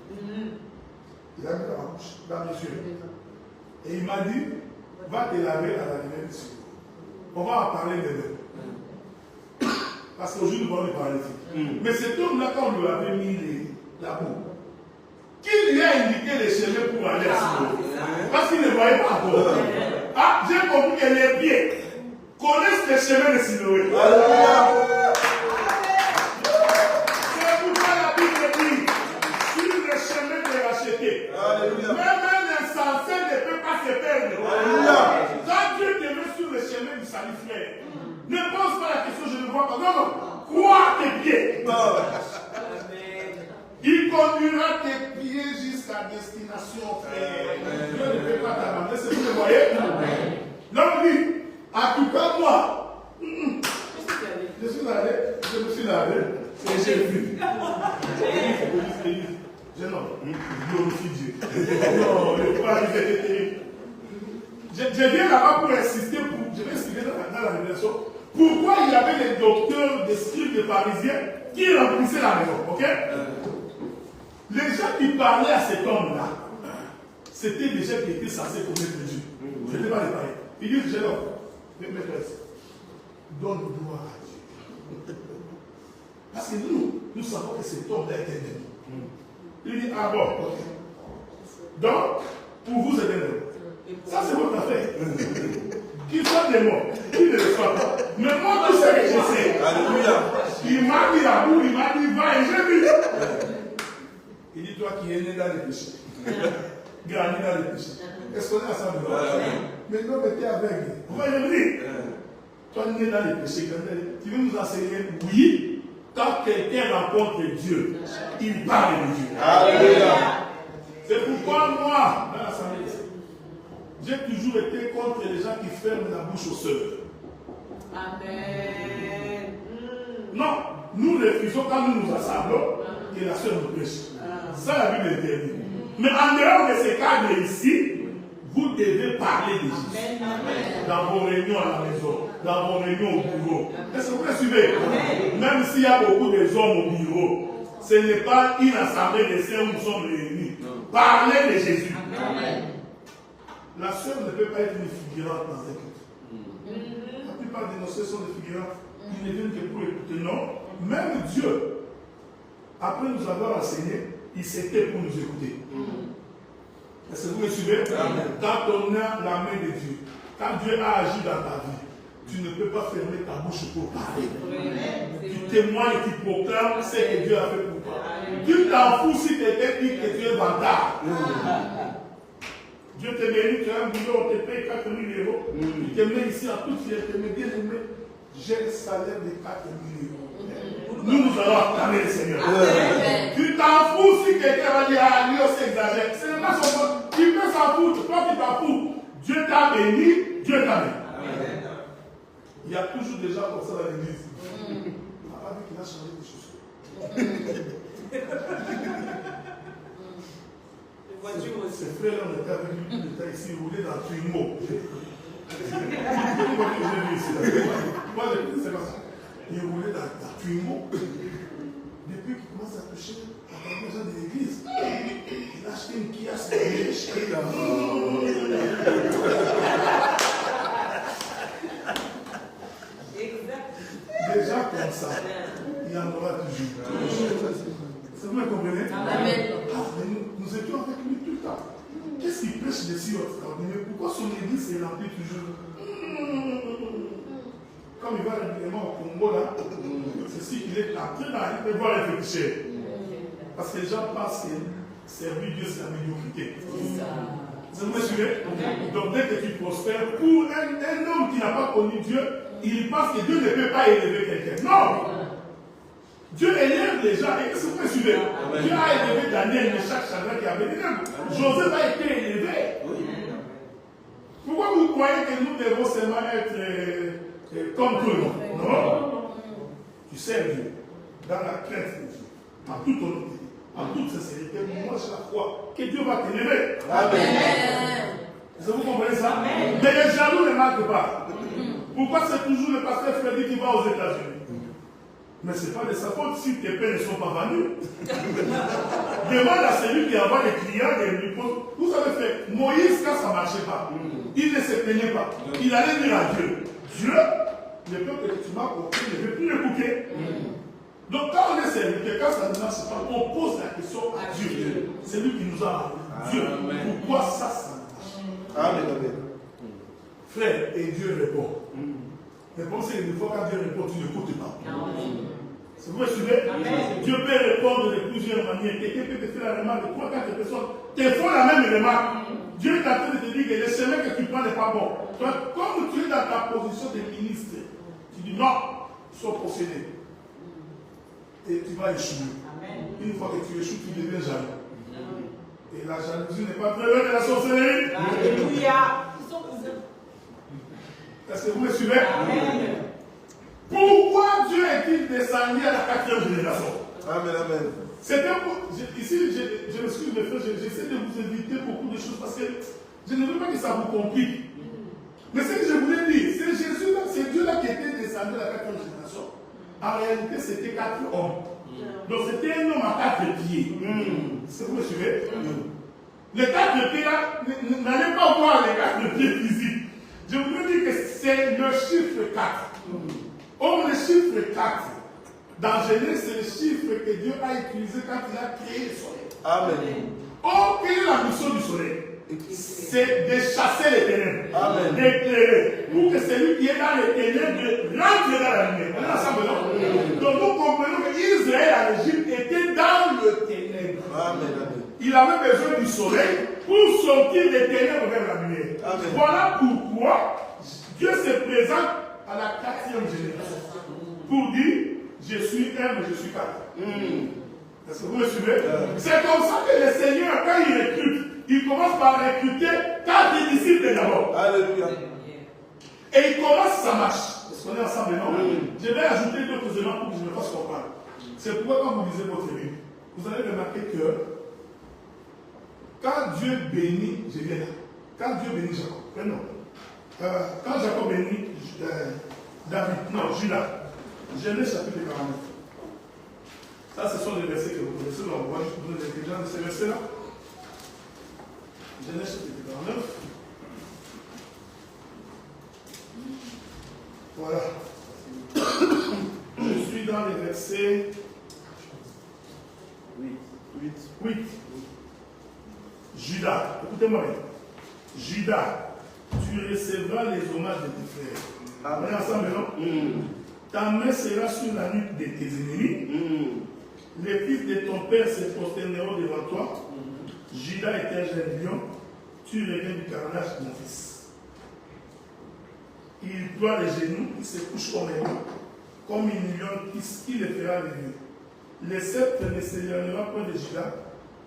Il a mis dans ma bouche, dans mes yeux. Et il m'a dit, va te laver à la lumière du Seigneur. On va en parler demain. Parce qu'aujourd'hui, nous allons lui parler ici. Mais cet homme-là, quand on lui avait mis l'amour, qui lui a indiqué les chemins pour aller à Silo? Parce qu'il ne voyait pas encore. Ah, j'ai compris que les pieds connaissent les chemins de Siloé. Même un insensé ne peut pas se perdre. Quand Dieu te met sur le chemin du salut, frère, ne pose pas la question, je ne vois pas. Non, crois tes pieds. Il conduira tes pieds jusqu'à destination, frère. Dieu ne peut pas t'abandonner, c'est ce que vous voyez. Donc, dit, en tout cas, moi, je suis allé, je me suis lavé, et j'ai vu. Je glorifie Dieu. Non, le courage était terrible. Je viens là-bas pour insister, je vais expliquer dans la révélation, pourquoi il y avait des docteurs, des scribes, des pharisiens qui remplissaient la maison. Ok? Les gens qui parlaient à cet homme-là, c'était des gens qui étaient censés connaître Dieu. Je ne vais pas les parler. Ils disent, jeune homme, mes frères, donne gloire à Dieu. Parce que nous savons que cet homme-là est un ami. Il dit, ah bon, ok. Donc, pour vous, c'est un homme. Ça, c'est votre affaire. Qu'il soit des morts, qu'il ne le soit pas. Mais moi, tout ce que je sais, il m'a mis la boue, il m'a dit, va, et j'ai vu. Il dit, toi qui es né dans les péchés, grandi dans les péchés, est-ce qu'on est ensemble? Mais non, mais tu es aveugle. On va y revenir. Toi, né dans les péchés, tu veux nous enseigner? Oui. Quand quelqu'un rencontre Dieu, il parle de Dieu. Alléluia. C'est pourquoi moi, dans l'assemblée, j'ai toujours été contre les gens qui ferment la bouche aux sœurs. Amen. Non, nous refusons quand nous nous assemblons que la sœur nous prêche. Ça, la Bible interdit. Mais en dehors de ces cadres ici, vous devez parler de Jésus. Dans vos réunions à la maison, dans vos réunions au bureau. Est-ce que vous me suivez? Même s'il y a beaucoup d'hommes au bureau, ce n'est pas une assemblée de saints où nous sommes réunis. Parlez de Jésus. La sœur ne peut pas être une figurante dans un culte. La plupart de nos sœurs sont des figurantes. Ils ne viennent que pour écouter. Non. Même Dieu, après nous avoir enseigné, il s'était pour nous écouter. Est-ce que vous me suivez? Quand on a la main de Dieu, quand Dieu a agi dans ta vie, tu ne peux pas fermer ta bouche pour parler. Tu témoignes et tu proclames ce que Dieu a fait pour toi. Tu t'en fous si quelqu'un dit que tu es bâtard. Dieu te mérite, tu as un boulot, on te paye 4 000 euros. Tu te mets ici en toute fierté, mais bien aimé, j'ai un salaire de 4 000 euros. Nous allons acclamer le Seigneur. Tu t'en fous si quelqu'un va dire, ah, lui aussi exagère. Ce n'est pas son faute. Tu peux s'en foutre, toi tu t'en fous. Dieu t'a béni, Dieu t'a béni. Il y a toujours des gens comme ça dans l'église. On n'a pas vu qu'il a changé de chaussures. Ces frères-là, on était avec lui, il était ici, il roulait dans le Twingo. Moi, j'ai vu ici. Moi, c'est pas ça. Il roulait dans le Twingo. Depuis qu'il commence à toucher la maison de l'église, il a acheté une Kia Sportage. Des gens comme ça, il y en aura toujours. Vous me comprenez? Nous étions avec lui tout le temps. Qu'est-ce qu'il prêche de si extraordinaire? Pourquoi son église s'est remplie toujours? Comme il va régulièrement au Congo, là, c'est ce qu'il est en train d'aller voir les féticheurs. Parce que les gens pensent que servir Dieu, c'est la médiocrité. Vous me suivez? Donc dès que tu prospères, pour un homme qui n'a pas connu Dieu, il pense que Dieu ne peut pas élever quelqu'un. Non! Dieu élève les gens. Et vous me suivez? Dieu a élevé Daniel, Meshach, Shadrach et Abednego. Joseph a été élevé. Pourquoi vous croyez que nous devons seulement être comme tout le monde? Non. Tu sais Dieu, dans la crainte de Dieu, en toute honnêteté, en toute sincérité, moi j'ai la foi que Dieu va t'élever. Amen. Vous comprenez ça? Amen. Mais les jaloux ne marquent pas. Pourquoi c'est toujours le pasteur Freddy qui va aux États-Unis? Mais ce n'est pas de sa faute si tes pères ne sont pas vendus. Demande à celui qui envoie les clients et lui pose. Vous avez fait Moïse quand ça ne marchait pas. Il ne se plaignait pas. Il allait dire à Dieu, Dieu, le peuple que tu m'as compris ne veut plus l'écouter. Donc quand on est serviteur, quand ça ne marche pas, on pose la question à Dieu. C'est lui qui nous a dit, Dieu, pourquoi ça marche? Amen. Frère, et Dieu répond. Mais pensez que des fois quand Dieu répond, tu n'écoutes pas. Vous me suivez? Dieu peut répondre de plusieurs manières. Quelqu'un peut te faire la remarque de 3-4 personnes te font la même remarque. Dieu est en train de te dire que le chemin que tu prends n'est pas bon. Donc, comme tu es dans ta position de ministre, tu dis non, sois possédé. Et tu vas échouer. Une fois que tu échoues, tu deviens jaloux. Et la jalousie n'est pas très loin de la sorcellerie. Alléluia. Est-ce que vous me suivez? Amen. Pourquoi Dieu est-il descendu à la 4e génération? Amen, amen. Ici, je m'excuse mes frères, j'essaie de vous éviter beaucoup de choses parce que je ne veux pas que ça vous complique. Mais ce que je voulais dire, c'est Jésus, c'est Dieu là qui était descendu à la 4e génération. En réalité, c'était 4 hommes. Donc c'était un homme à 4 pieds. Est-ce que vous me suivez? Les 4 pieds là, n'allez pas voir les 4 pieds physiques. Je voudrais dire que c'est le chiffre 4. Or, le chiffre 4, dans Genèse, c'est le chiffre que Dieu a utilisé quand il a créé le soleil. Amen. Or, quelle est la mission du soleil? C'est de chasser les ténèbres, d'éclairer, pour que celui qui est dans les ténèbres rentre dans la lumière. On est ensemble, non? Donc, nous comprenons qu'Israël à l'Égypte était dans le ténèbre. Il avait besoin du soleil pour sortir des ténèbres vers la lumière. Voilà pourquoi Dieu se présente à la 4e génération pour dire je suis un, mais je suis 4. Est-ce que vous me suivez? C'est comme ça que le Seigneur, quand il recrute, il commence par recruter 4 disciples d'abord. Alléluia. Et il commence sa marche. Est-ce qu'on est ensemble, non? Je vais ajouter d'autres éléments pour que je me fasse comprendre. C'est pourquoi quand vous lisez votre livre, vous allez remarquer que quand Dieu bénit, je viens là. Quand Dieu bénit Jacob, non. Quand Jacob bénit David, non, Judas, Genèse chapitre 49. Ça, ce sont les versets que vous connaissez. Donc, moi, je vous donne l'ingrédient de ces versets-là. Genèse chapitre 49. Voilà. Je suis dans les versets 8. Judas, écoutez-moi bien. Judas, tu recevras les hommages de tes frères. On est ensemble, non? Ta main sera sur la nuque de tes ennemis. Les fils de ton père se prosterneront devant toi. Judas est un jeune lion. Tu reviens du carnage de mon fils. Il ploie les genoux, il se couche comme un lion, comme une lionne qui le fera lever. Le sceptre ne s'éloignera point de Judas,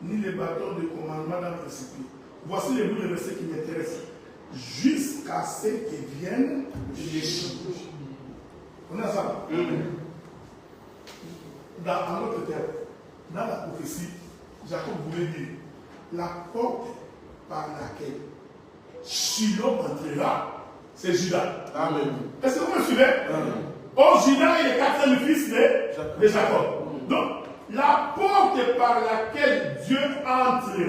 ni les bâtons de commandement dans le précipice. Voici les bouts de versets qui m'intéressent. Jusqu'à ce qu'ils viennent les chiens. On a ça? En d'autres termes, dans la prophétie, Jacob voulait dire la porte par laquelle Shiloh entrera, c'est Judas. Amen. Est-ce que vous me suivez? Or, Judas est le 4e fils de Jacob. Donc, la porte par laquelle Dieu entre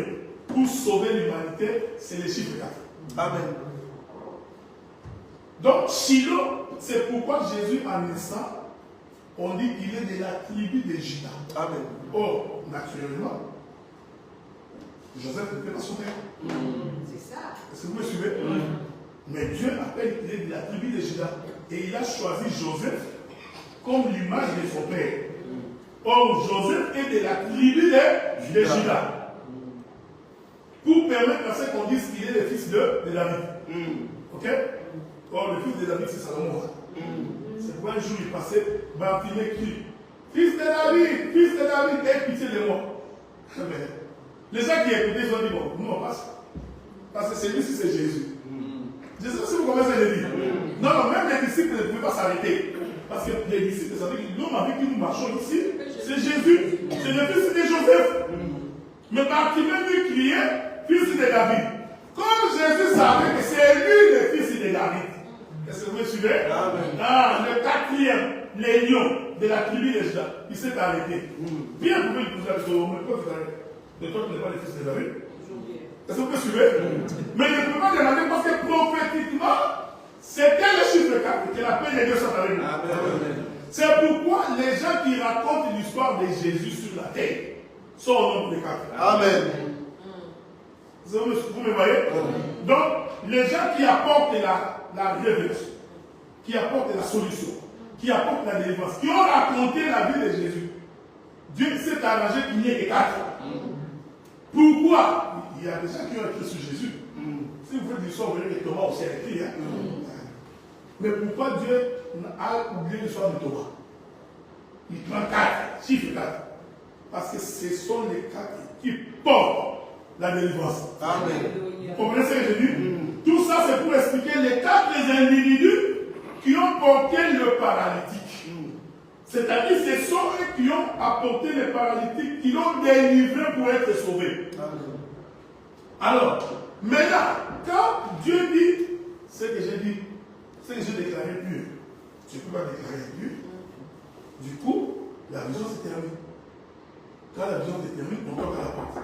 pour sauver l'humanité, c'est le chiffre 4. Amen. Donc, Shiloh, c'est pourquoi Jésus, en naissant, on dit qu'il est de la tribu de Judas. Amen. Or, naturellement, Joseph n'était pas son père. C'est ça. Est-ce que vous me suivez? Mais Dieu appelle qu'il est de la tribu de Judas. Et il a choisi Joseph comme l'image de son père. Or, Joseph est de la tribu de Judas. pour permettre à ce qu'on dise qu'il est le fils de David. Ok? Or, le fils de David, c'est Salomon. C'est pourquoi un jour il passait, Bartimée crie, fils de David, aie pitié de moi. Mais les gens qui écoutaient, ils ont dit, bon, nous on passe. Parce que celui-ci, c'est Jésus. Je sais pas si vous commencez à le dire. Non, même les disciples ne pouvaient pas s'arrêter. Parce que les disciples savaient que l'homme avec qui nous marchons ici, c'est Jésus. C'est le fils de Joseph. Mais Bartimée lui criait, fils de David. Comme Jésus savait que c'est lui le fils de David. Est-ce que vous me suivez? Ah, le quatrième, les lions de la tribu de Juda, il s'est arrêté. Bien, vous pouvez lui poser la question, mais pourquoi vous arrêtez? De toi, tu n'es pas le fils de David? Est-ce que vous me suivez? Mais il ne peut pas demander parce que prophétiquement, c'était le chiffre 4 que la paix de Dieu soit avec nous. C'est pourquoi les gens qui racontent l'histoire de Jésus sur la terre sont au nombre de 4. Amen. Vous me voyez? Donc, les gens qui apportent la révélation, qui apportent la solution, qui apportent la délivrance, qui ont raconté la vie de Jésus, Dieu s'est arrangé qu'il n'y ait que 4. Pourquoi? Il y a des gens qui ont écrit sur Jésus. Si vous faites l'histoire, vous verrez que Thomas aussi a écrit. Mais pourquoi Dieu a oublié l'histoire de Thomas? Il prend 4, chiffre 4. Parce que ce sont les 4 qui portent la délivrance. Amen. Vous comprenez ce que je dis? Tout ça, c'est pour expliquer les 4 individus qui ont porté le paralytique. C'est-à-dire, ce sont eux qui ont apporté le paralytique, qui l'ont délivré pour être sauvés. Alors, maintenant, quand Dieu dit ce que j'ai dit, ce que j'ai déclaré pur, tu ne peux pas déclarer pur. Du coup, la vision se termine. Quand la vision se termine, on toque à la porte.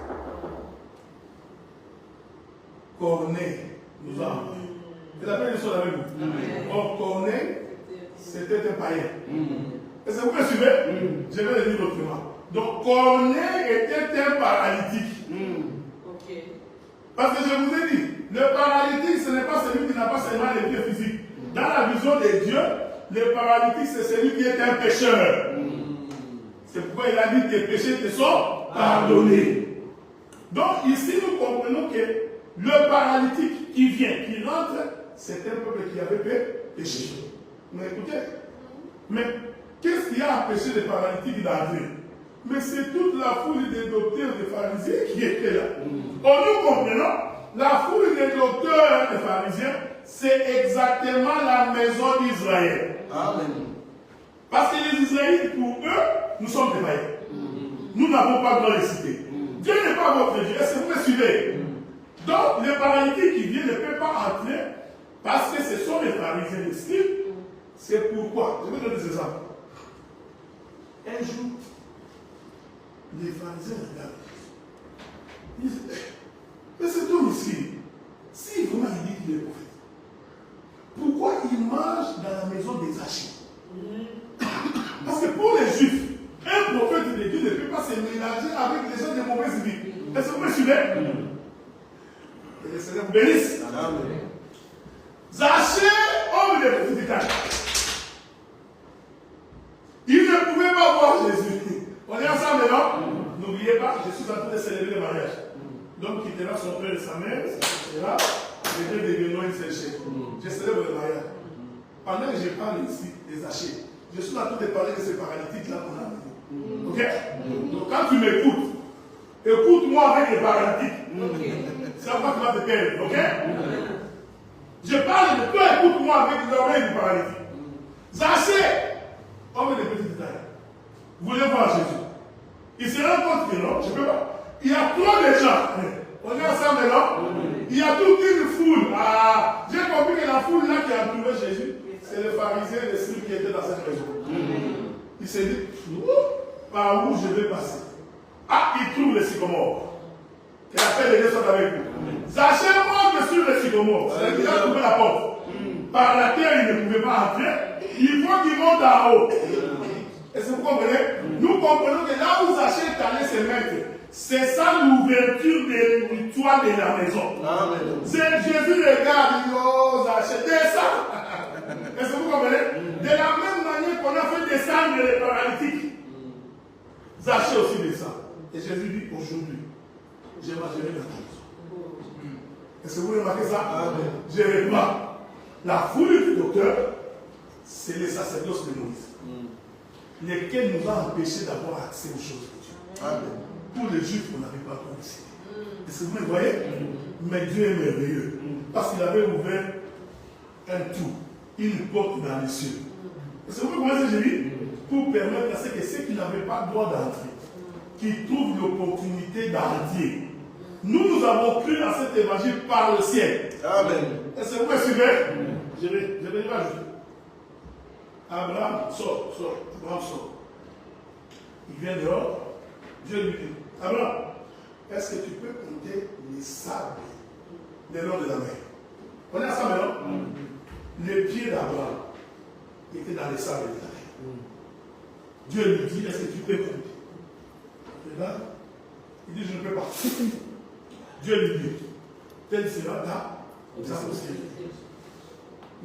Corneille nous a envoyé. C'est la première chose avec vous. Or, Corneille, c'était un païen. Est-ce que vous me suivez? Je vais le dire autrement. Donc, Corneille était un paralytique. Parce que je vous ai dit, le paralytique, ce n'est pas celui qui n'a pas seulement les pieds physiques. Dans la vision de Dieu, le paralytique, c'est celui qui est un pécheur. C'est pourquoi il a dit que tes péchés te sont pardonnés. Donc, ici, nous comprenons que le paralytique qui vient, qui rentre, c'est un peuple qui avait péché. Mais écoutez, mais qu'est-ce qui a empêché les paralytiques d'entrer? Mais c'est toute la foule des docteurs des pharisiens qui étaient là. Or, nous comprenons, la foule des docteurs des pharisiens, c'est exactement la maison d'Israël. Amen. Parce que les Israélites, pour eux, nous sommes des païens. Nous n'avons pas droit de les citer. Dieu n'est pas votre Dieu. Est-ce que vous me suivez? Donc, les paralytiques qui viennent ne peuvent pas entrer parce que ce sont les pharisiens des scribes. C'est pourquoi, je vais donner des exemples. Un jour, les pharisiens regardent. Ils disent, mais cet homme ici, si vraiment il dit qu'il est prophète, pourquoi il mange dans la maison des Zachée? Parce que pour les Juifs, un prophète de Dieu ne peut pas se mélanger avec les gens de mauvaise vie. Est-ce que vous me suivez? Et le Seigneur vous bénisse. Zachée, homme de petite taille. Il ne pouvait pas voir Jésus. On est ensemble, non? N'oubliez pas, je suis en train de célébrer le mariage. Donc, quittera son père et sa mère, etc. Je vais devenir une seule chair. Je célèbre le mariage. Pendant que je parle ici des Zachée, je suis en train de parler de ce paralytique-là qu'on a amené. Ok? Donc, quand tu m'écoutes, écoute-moi avec les paralytiques. C'est à moi qui va te perdre. Ok? Je parle de toi, écoute-moi avec les oreilles du paralytique. Zachée, homme de petite taille, voulez voir Jésus. Il se rend compte que non, je ne peux pas. Il y a trop de gens. On est ensemble, non? Il y a toute une foule. Ah, j'ai compris que la foule là qui a entouré Jésus, c'est le pharisien et les scribes qui étaient dans cette maison. Il s'est dit, par où je vais passer? Ah, il trouve le sycomore. Que la paix de Dieu soit avec vous. Zachée monte sur le sycomore. C'est-à-dire qu'il a trouvé la porte. Par la terre, il ne pouvait pas entrer. Il faut qu'il monte en haut. Est-ce que vous comprenez? Nous comprenons que là où Zachée est allé se mettre, c'est ça l'ouverture du toit de la maison. C'est Jésus regarde, il dit, oh Zachée, descends. Est-ce que vous comprenez? De la même manière qu'on a fait descendre les paralytiques, Zachée aussi descend. Et Jésus dit, aujourd'hui, je marcherai dans ta maison. Est-ce que vous remarquez ça? Amen. Je remarque. La foule du docteur, c'est les sacerdoces de Moïse, lesquels nous ont empêchés d'avoir accès aux choses de Dieu. Amen. Pour les Juifs, on n'avait pas trop décidé. Est-ce que vous me voyez? Mais Dieu est merveilleux. Parce qu'il avait ouvert un trou, une porte dans les cieux. Est-ce que vous comprenez ce que j'ai dit? Pour permettre à ceux qui n'avaient pas droit d'entrer, qui trouvent l'opportunité d'entrer. Nous avons cru à cet évangile par le ciel. Amen. Est-ce que vous me suivez? Je vais ajouter. Abraham sort. Abraham sort. Il vient dehors. Dieu lui dit, Abraham, est-ce que tu peux compter les sables le long de la mer? On est ensemble, non? Les pieds d'Abraham étaient dans les sables de la mer. Dieu lui dit, est-ce que tu peux compter? Regarde. Il dit, je ne peux pas. Dieu lui dit, telle sera ta postérité.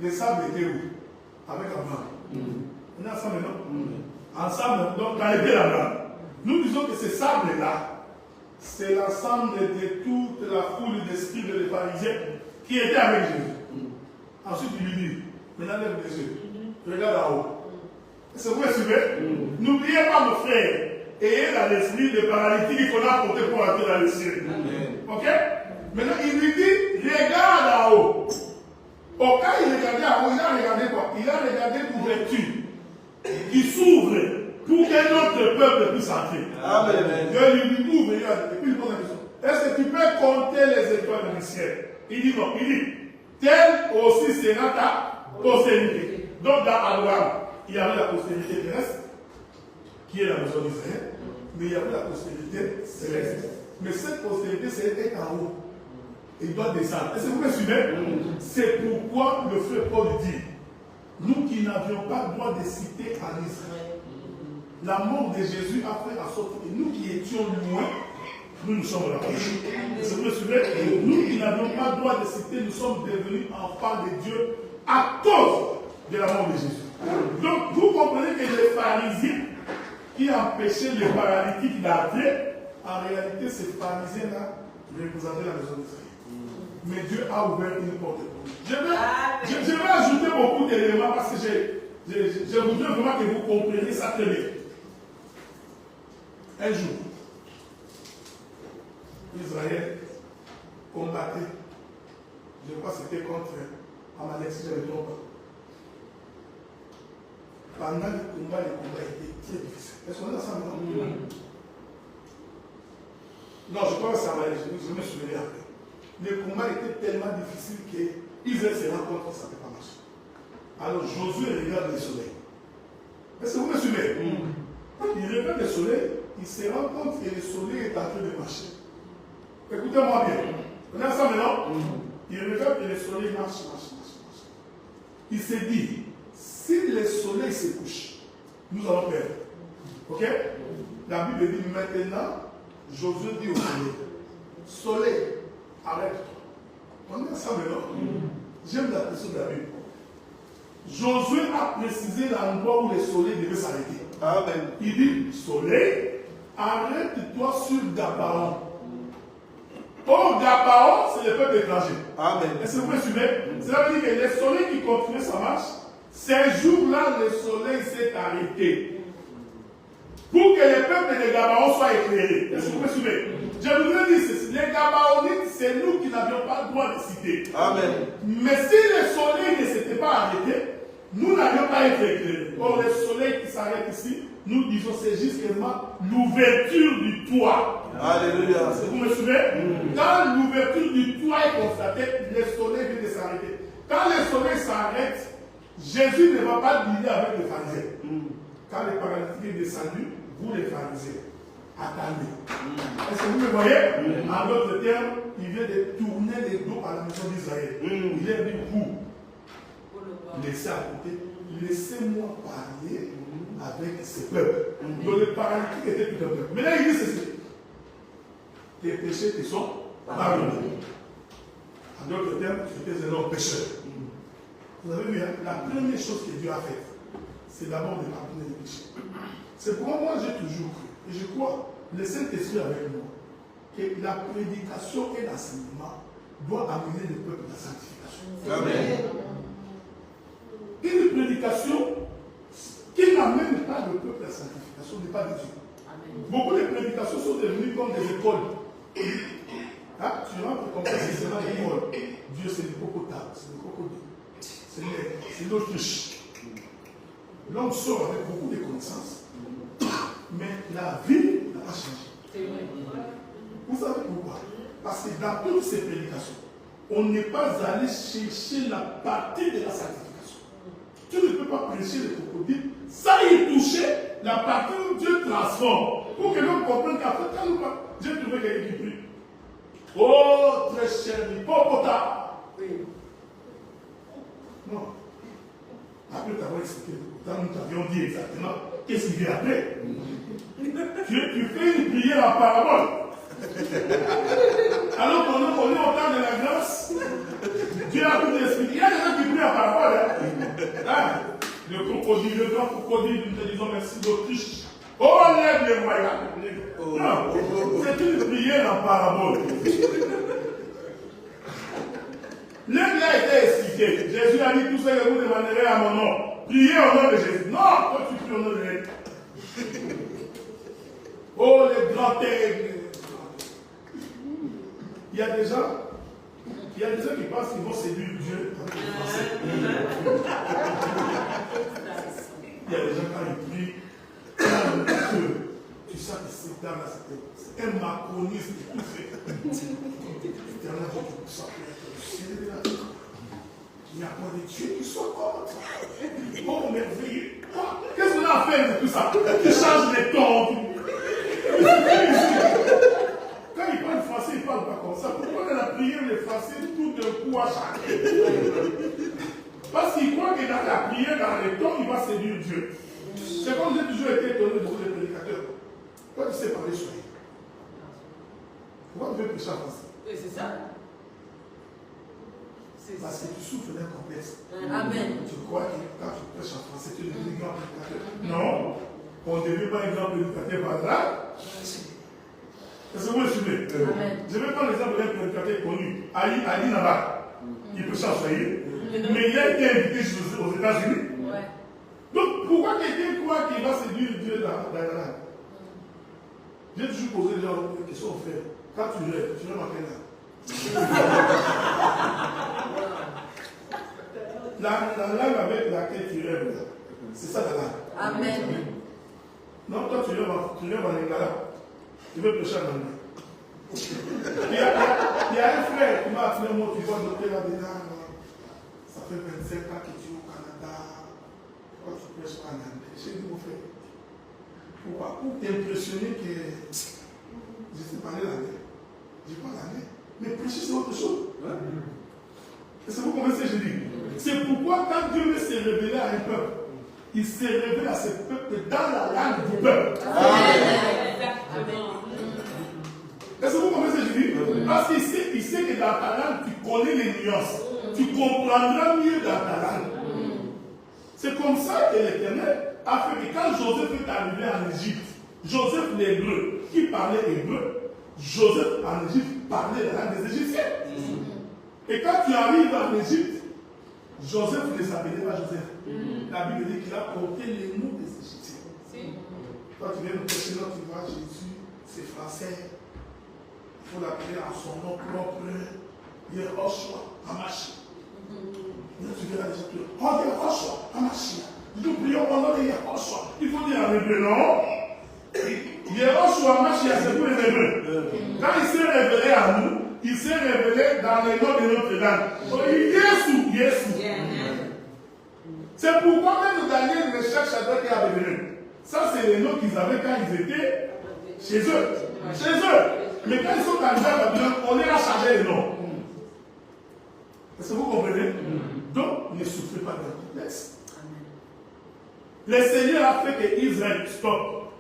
Les sables étaient où? Avec Abraham. On est ensemble, non? Ensemble, donc dans les pieds d'Abraham. Nous disons que ces sables-là, c'est l'ensemble de toute la foule d'esprits des pharisiens qui étaient avec Jésus. Ensuite, il lui dit, maintenant lève les yeux, regarde là-haut. Est-ce que vous me suivez? N'oubliez pas, mon frère, ayez dans l'esprit des paralytiques qu'on a porté pour entrer dans le ciel. Ok? Maintenant, il lui dit, regarde là-haut. Au cas où il regardait là-haut, il a regardé quoi? Il a regardé l'ouverture qui s'ouvre pour qu'un autre peuple puisse entrer. Amen. Dieu lui dit, ouvre, regarde. Et puis il pose la question, est-ce que tu peux compter les étoiles du ciel? Il dit non. Il dit, telle aussi sera ta postérité. Donc dans Abraham, il y avait la postérité terrestre, qui est la maison d'Israël, mais il y avait la postérité céleste. Mais cette postérité, c'est en haut. Il doit descendre. Est-ce que vous me suivez? C'est pourquoi le frère Paul dit, nous qui n'avions pas le droit de citer en Israël, la mort de Jésus a fait en sorte que nous qui étions loin, nous sommes rapprochés. Est-ce que vous me suivez? Nous qui n'avions pas le droit de citer, nous sommes devenus enfants de Dieu à cause de la mort de Jésus. Donc vous comprenez que les pharisiens qui empêchaient les paralytiques d'entrer, en réalité ces pharisiens-là représentaient la maison d'Israël. Mais Dieu a ouvert une porte pour nous. Je vais ajouter beaucoup d'éléments parce que je voudrais vraiment que vous compreniez ça très bien. Un jour, Israël combattait, je crois que c'était contre Amalek, si j'avais trop pas. Pendant le combat était très difficile. Est-ce qu'on est ensemble? Non, je crois que c'est Amalek, je me souviens après. Le combat était tellement difficile qu'Israël se rend compte que ça ne peut pas marcher. Alors Josué regarde le soleil. Est-ce que vous me suivez? Il regarde le soleil, il se rend compte que le soleil est en train de marcher. Écoutez-moi bien. On est ensemble maintenant? Il regarde que le soleil marche. Il se dit, si le soleil se couche, nous allons perdre. Ok? La Bible dit maintenant, Josué dit au soleil, arrête-toi. On est ensemble maintenant? J'aime la question de la Bible. Josué a précisé l'endroit où le soleil devait s'arrêter. Amen. Il dit, soleil, arrête-toi sur Gabaon. Or, Gabaon, c'est le peuple étranger. Amen. Est-ce que vous me suivez? Cela veut dire que le soleil qui continue sa marche, ces jours-là, le soleil s'est arrêté. Pour que le peuple de Gabaon soit éclairé. Est-ce que vous me suivez? Je voudrais dire ceci. Les Gabaonites, c'est nous qui n'avions pas le droit de citer. Amen. Mais si le soleil ne s'était pas arrêté, nous n'avions pas été éclairés. Or, le soleil qui s'arrête ici, nous disons c'est justement l'ouverture du toit. Alléluia. Est-ce que vous me suivez? Quand l'ouverture du toit est constatée, le soleil vient de s'arrêter. Quand le soleil s'arrête, Jésus ne va pas dîner avec les pharisiens. Quand les paralytiques est descendu, vous les pharisiens, attendez. Est-ce que vous me voyez? En d'autres termes, il vient de tourner les dos à la maison d'Israël. Il est dit, vous, laissez à côté, laissez-moi parler avec ces peuples. Donc les paralytiques étaient tout un peuple. Maintenant, il dit ceci. Tes péchés te sont pardonnés. En d'autres termes, tu étais un homme pécheur. Vous avez vu, la première chose que Dieu a faite, c'est d'abord de pardonner les péchés. C'est pourquoi moi j'ai toujours cru, et je crois, le Saint-Esprit avec moi, que la prédication et l'enseignement doit amener le peuple à la sanctification. Amen. Une prédication qui n'amène pas le peuple à la sanctification n'est pas de Dieu. Beaucoup de prédications sont devenues comme des écoles. Hein? Tu rentres comme ça, c'est seulement l'école. Dieu, c'est l'hippopotame, c'est le crocodile, c'est l'Autriche. L'homme sort avec beaucoup de connaissances, mais la vie n'a pas changé. Vous savez pourquoi? Parce que dans toutes ces prédications, on n'est pas allé chercher la partie de la sanctification. Tu ne peux pas prêcher le crocodile sans y toucher la partie où Dieu transforme. Pour que l'homme comprenne qu'après, quand nous parlons, Dieu trouvait quelqu'un qui prie. Oh, très cher hippopotame. Oui. Non. Après t'avoir expliqué l'hippopotame, nous t'avions dit exactement qu'est-ce qui vient après. Tu fais une prière en parabole. Alors qu'on est au temps de la grâce, Dieu a tout expliqué. Il y a des gens qui prient en parabole. Hein? Le crocodile, le grand crocodile, nous te disons merci d'Autriche. Oh, lève les moyens. Non, c'est une prière en parabole. L'aigle a été expliqué. Jésus a dit tout ce que vous demanderez à mon nom. Priez au nom de Jésus. Non, toi tu pries au nom de l'aigle. Oh, les grands aigles. Il y a des gens qui pensent qu'ils vont séduire Dieu avec les Français. Il y a des gens quand ils prient, tu sais que c'est dans la cité. C'est un macroniste qui fait. L'éternel va tout ça. Il n'y a pas de Dieu qui soit contre. Oh, merveilleux. Qu'est-ce qu'on a fait de tout ça? Tu changes les tons. Quand il parle français, il ne parle pas comme ça. Pourquoi dans la prière, les Français, tout d'un coup, a changé? Parce qu'il croit que dans la prière, dans les tons, il va séduire Dieu. C'est comme j'ai toujours été étonné de beaucoup de prédicateurs. Toi, tu sais parler sur lui. Pourquoi tu veux prêcher en français? Oui, c'est ça. Parce que tu souffres d'un complexe. Amen. Tu crois que quand tu prêches en français, tu deviens un grand prédicateur. Non. On ne devient pas un grand prédicateur par là. Est-ce que vous me suivez? Je vais prendre l'exemple d'un prédicateur connu, Ali Naba. Il peut s'ensoyer. Mais il a été invité aux États-Unis. Donc pourquoi quelqu'un croit qu'il va séduire Dieu dans la langue? J'ai toujours posé une question au frère. Quand tu rêves en quelle langue? La langue avec laquelle tu rêves, c'est ça la langue. Amen. Non, toi tu rêves en lingala. Tu veux prêcher en anglais. Il y a un frère qui m'a appelé moi, tu vois, docteur Adéna, ça fait 25 ans que tu es au Canada. Pourquoi tu prêches pas en anglais? J'ai dit, mon frère, pourquoi? Pour t'impressionner que je sais parler l'anglais. Je parle l'anglais. Mais prêcher, c'est autre chose. Et c'est vous comprenez ce que je dis? C'est pourquoi quand Dieu veut se révéler à un peuple, il se révèle à ce peuple dans la langue du peuple. Est-ce que vous comprenez ce que je dis? Parce qu'il sait que dans ta langue, tu connais les nuances. Tu comprendras mieux dans ta langue. C'est comme ça que l'Éternel a fait que quand Joseph est arrivé en Égypte, Joseph l'hébreu, qui parlait hébreu, Joseph en Égypte parlait la langue des Égyptiens. Et quand tu arrives en Égypte, Joseph ne s'appelait pas Joseph. La Bible dit qu'il a porté les noms des Égyptiens. Quand tu viens nous prêcher, tu vois Jésus, c'est français. Il faut l'appeler en son nom propre. Yehoshua Hamashi. Là, tu verras les gens qui disent, oh Yehoshua Hamashi. Nous prions au nom de Yehoshua. Il faut dire en hébreu, non? Yehoshua Hamashi, c'est pour les hébreux. Quand il s'est révélé à nous, il s'est révélé dans les noms de notre langue. Yesu. C'est pourquoi même Daniel, le chef Shadrach est devenu. Ça, c'est les noms qu'ils avaient quand ils étaient chez eux. Mais quand ils sont arrivés à Babylone, on leur a changé les noms. Est-ce que vous comprenez? Donc, ne souffrez pas d'un complexe. Le Seigneur a fait que Israël stop.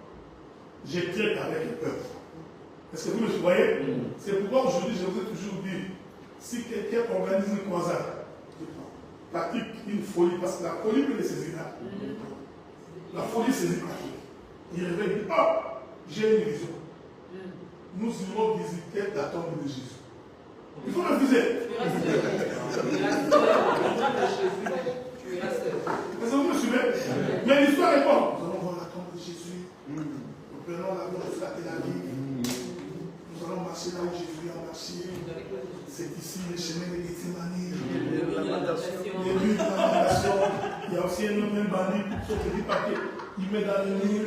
Je traite avec le peuple. Est-ce que vous me voyez? C'est pourquoi aujourd'hui, je vous ai toujours dit, si quelqu'un organise une croisade, pratique une folie, parce que la folie peut les saisir là. La folie saisit pratique. Il réveille, il dit, oh, j'ai une vision. Nous irons visiter la tombe de Jésus. Il faut refuser. Est-ce que vous me suivez? Mais l'histoire est bonne. Nous allons voir la tombe de Jésus. Nous prenons la route de la Tel Aviv. Nous allons marcher là où Jésus a marché. C'est ici le chemin de Gethsemane. Il y a aussi un homme, un bandit, sur ce petit papier. Il met dans le mur.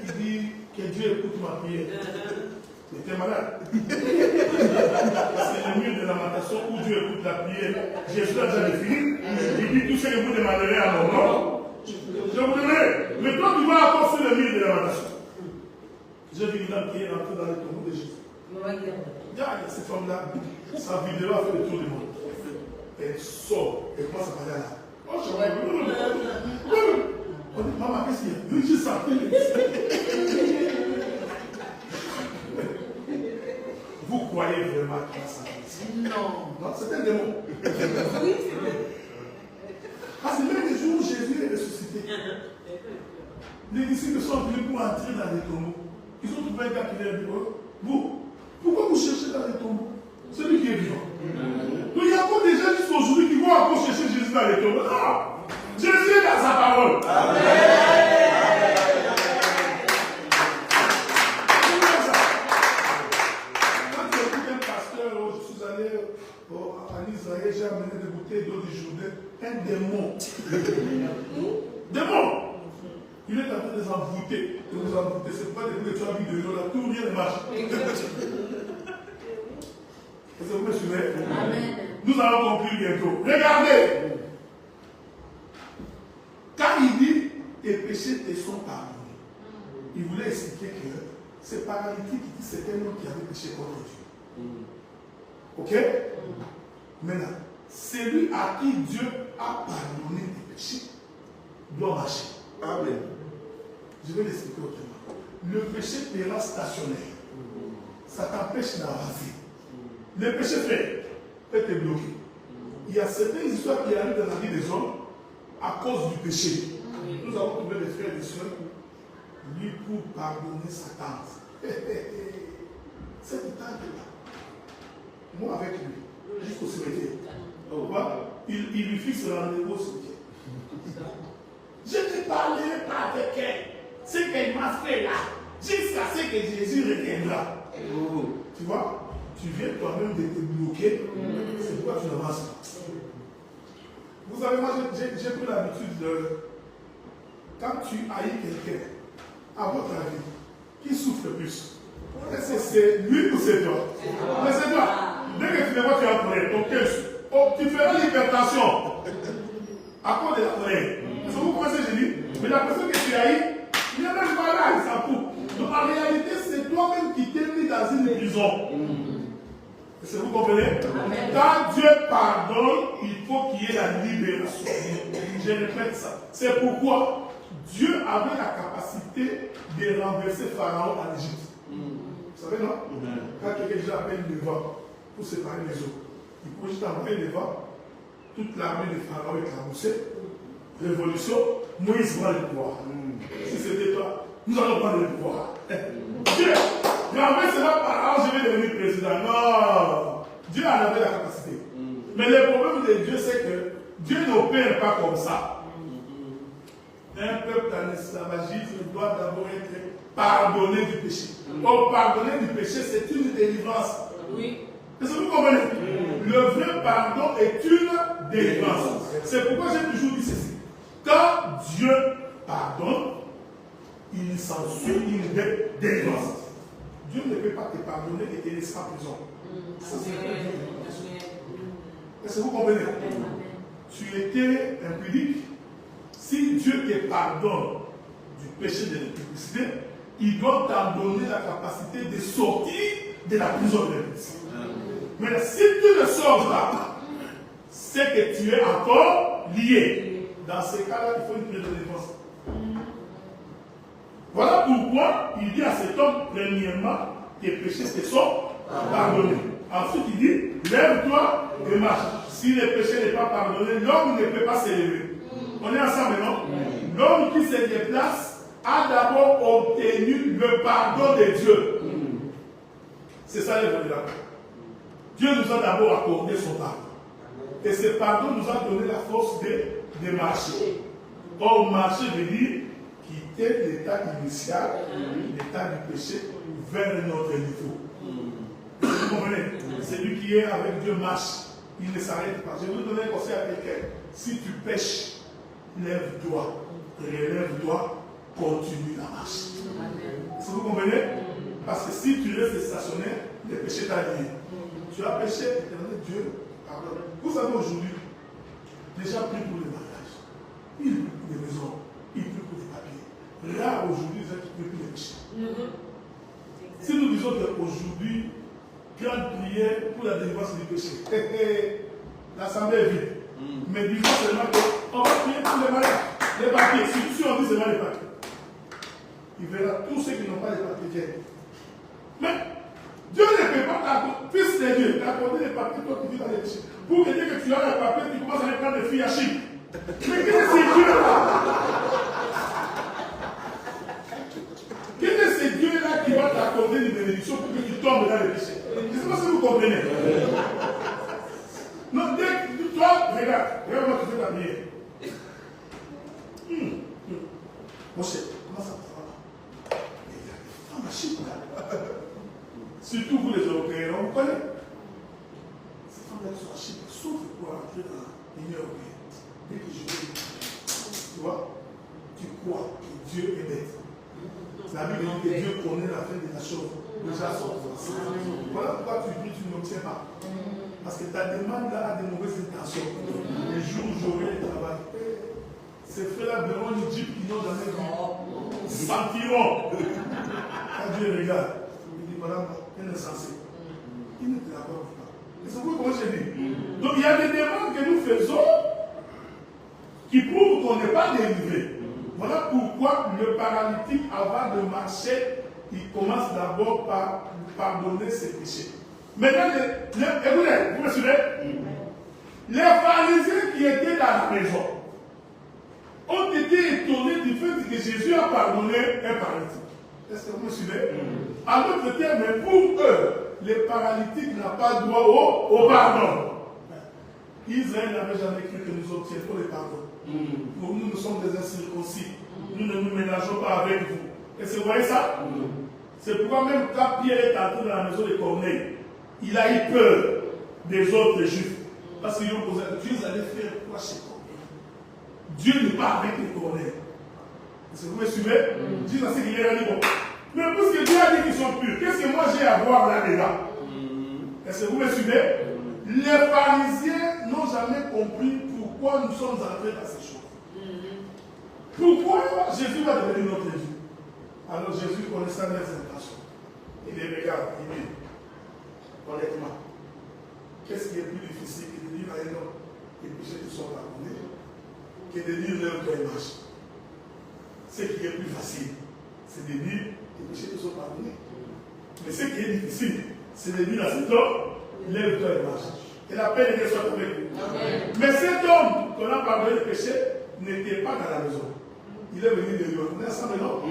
Il dit que Dieu écoute ma prière. Il était malade. C'est le mur de lamentation où Dieu écoute la prière. Jésus a déjà défini. Il dit tout ce que vous demanderez à mon nom, je vous donnerai. Mais toi, tu vas encore sur le mur de lamentation. J'ai vu une dame qui est entrée dans le tombeau de Jésus. Regarde, cette femme-là, sa vidéo a fait le tour du monde. Elle sort, elle commence à parler à la. Oh, je on dit, maman, qu'est-ce qu'il y a? Oui, j'ai senti. Vous croyez vraiment qu'il y a ça? Non. Non, c'est un démon. Parce que même les jours où Jésus est ressuscité, les disciples sont venus pour entrer dans les tombeaux. Ils ont trouvé un gars qui leur dit, vous, pourquoi vous cherchez dans les tombeaux? Celui qui est vivant. Donc il y a encore des gens jusqu'aujourd'hui qui vont encore chercher Jésus dans les tombeaux. Non! Jésus est dans sa parole. Amen. En Israël, j'ai amené des bouteilles d'eau du Jourdain, un démon. Démon! Il est en train de les envoûter. De vous envoûter. C'est pas depuis que tu as mis de l'eau là, tout rien ne marche. Est-ce que vous me suivez? Amen. Nous allons conclure bientôt. Regardez! Quand il dit tes péchés te sont pardonnés, il voulait expliquer que c'est paralytique qui dit c'était un homme qui avait péché contre Dieu. Ok? Maintenant, celui à qui Dieu a pardonné des péchés doit marcher. Amen. Je vais l'expliquer autrement. Le péché péra stationnaire. Ça t'empêche d'avancer. Le péché fait peut te bloquer. Il y a certaines histoires qui arrivent dans la vie des hommes à cause du péché. Nous avons trouvé des frères et des soeurs lui pour pardonner sa tante. Cette tante-là, moi avec lui, jusqu'au cimetière. Il lui fixe le rendez-vous au cimetière. Je ne parlerai pas avec elle. Ce qu'elle m'a fait là, jusqu'à ce que Jésus reviendra. Tu vois, tu viens toi-même de te bloquer. C'est pourquoi tu n'avances pas. Vous savez, moi j'ai pris l'habitude de. Quand tu haïs quelqu'un, à votre avis, qui souffre le plus? Est-ce que c'est lui ou c'est toi? Mais c'est toi. Dès que tu le vois, tu es en colère. Donc, tu feras l'hypertension à cause de la colère. Est-ce que vous comprenez ce que je dis? Mais la personne que tu haïs, il n'est même pas là, il s'en fout. Donc, en réalité, c'est toi-même qui t'es mis dans une prison. Est-ce que vous comprenez? Quand Dieu pardonne, il faut qu'il y ait la libération. Je répète ça. C'est pourquoi Dieu avait la capacité de renverser Pharaon en Égypte. Vous savez, non? Quand quelqu'un appelle le vent pour séparer les eaux, il faut juste envoyer le vent, toute l'armée de Pharaon est éclaboussée. Révolution, Moïse prend le pouvoir. Si c'était toi, nous allons prendre le pouvoir. Dieu, renversera Pharaon, je vais devenir président. Non! Dieu en avait la capacité. Mais le problème de Dieu, c'est que Dieu n'opère pas comme ça. Un peuple en esclavagisme doit d'abord être pardonné du péché. Or, pardonner du péché, c'est une délivrance. Oui. Est-ce que vous comprenez? Le vrai pardon est une délivrance. C'est pourquoi j'ai toujours dit ceci. Quand Dieu pardonne, il s'ensuit une délivrance. Dieu ne peut pas te pardonner et te laisser en prison. Est-ce que vous comprenez? Tu étais impudique. Si Dieu te pardonne du péché de l'impudicité, il doit t'en donner la capacité de sortir de la prison de l'impudicité. Mais si tu ne sors pas, c'est que tu es encore lié. Dans ces cas-là, il faut une prière de défense. Voilà pourquoi il dit à cet homme, premièrement, tes péchés te sont pardonnés. Ensuite, il dit, lève-toi et marche. Si le péché n'est pas pardonné, l'homme ne peut pas s'élever. On est ensemble, non? L'homme qui se déplace a d'abord obtenu le pardon de Dieu. C'est ça le de la paix. Dieu nous a d'abord accordé son pardon. Et ce pardon nous a donné la force de marcher. Or, marcher veut dire quitter l'état initial, l'état du péché, vers un autre niveau. Vous comprenez? Celui qui est avec Dieu marche. Il ne s'arrête pas. Je vais vous donner un conseil à quelqu'un. Si tu pêches, lève-toi, relève-toi, continue la marche. Est-ce que vous comprenez? Parce que si tu restes stationnaire, le péché t'a lié. Tu as péché, Dieu pardonne. Vous savez aujourd'hui, les gens prient pour les mariages. Ils prient pour les maisons. Ils prient pour les papiers. Là, aujourd'hui, les gens qui prient pour les péchés. Si nous disons qu'aujourd'hui, grande prière pour la délivrance du péché, l'assemblée est vide. Mais disons seulement qu'on va prier pour les mariages. Les papiers, si on dit seulement les papiers, il verra tous ceux qui n'ont pas les papiers viennent. Mais Dieu ne peut pas t'accorder, fils de Dieu, t'accorder les papiers, toi qui vis dans les péchés. Pour que dès que tu as les papiers, tu commences à aller prendre des filles à Chypre. Mais quel est ce Dieu-là? Quel est ce Dieu-là qui va t'accorder une bénédiction pour que tu tombes dans les péchés? Je ne sais pas si vous comprenez. Non, dès que toi, regarde-moi, tu fais ta prière. Mon cher, comment ça va? Il y a des femmes à Chypre là. Surtout vous les Européens, on vous connaît. Ces femmes-là sont à Chypre, sauf pour entrer dans l'Union européenne. Dès que je vais, tu vois, tu crois que Dieu est bête. La Bible dit que Dieu connaît la fin de la chose. Déjà son commencement. Voilà pourquoi tu dis que tu n'obtiens pas. Parce que ta demande là a de mauvaises intentions. Les jours où j'aurai le travail, ces frères-là verront une Jeep qu'ils n'ont jamais vu. Ils sentiront. Quand Dieu regarde, il dit voilà, elle est censée. Il ne te l'accorde pas. Et c'est pourquoi comment je dis. Donc il y a des demandes que nous faisons qui prouvent qu'on n'est pas délivré. Voilà pourquoi le paralytique, avant de marcher, il commence d'abord par pardonner ses péchés. Maintenant, écoutez, vous me suivez? Les pharisiens qui étaient dans la maison ont été étonnés du fait que Jésus a pardonné un paralytique. Est-ce que vous me suivez? En d'autres termes, pour eux, les paralytiques n'ont pas droit au pardon. Israël n'avait jamais cru que nous obtiendrons le pardon. Pour nous, nous sommes des incirconcis. Nous ne nous mélangeons pas avec vous. Est-ce que vous voyez ça? C'est pourquoi même quand Pierre est entré dans la maison de Corneille, il a eu peur des autres juifs. Parce qu'ils ont posé, Dieu allait faire quoi chez Corneille? Dieu n'est pas avec les Corneilles. Est-ce que vous me suivez? Dieu a dit qu'il dit bon. Mais puisque Dieu a dit qu'ils sont purs, qu'est-ce que moi j'ai à voir là-dedans? Est-ce que vous me suivez? Les pharisiens n'ont jamais compris pourquoi nous sommes entrés dans ces choses. Pourquoi Jésus va devenir notre Dieu? Alors Jésus connaissant leurs intentions. Il les regarde, il dit, honnêtement, qu'est-ce qui est plus difficile que de dire à un homme que les péchés te sont pardonnés que de dire l'heure de marche? Ce qui est plus facile, c'est de dire que les péchés te sont pardonnés. Mais ce qui est difficile, c'est de dire à cet homme, lève-toi et marche. Et la paix de Dieu soit avec vous. Mais cet homme qu'on a pardonné le péché n'était pas dans la maison. Il est venu de loin. On est ensemble, non?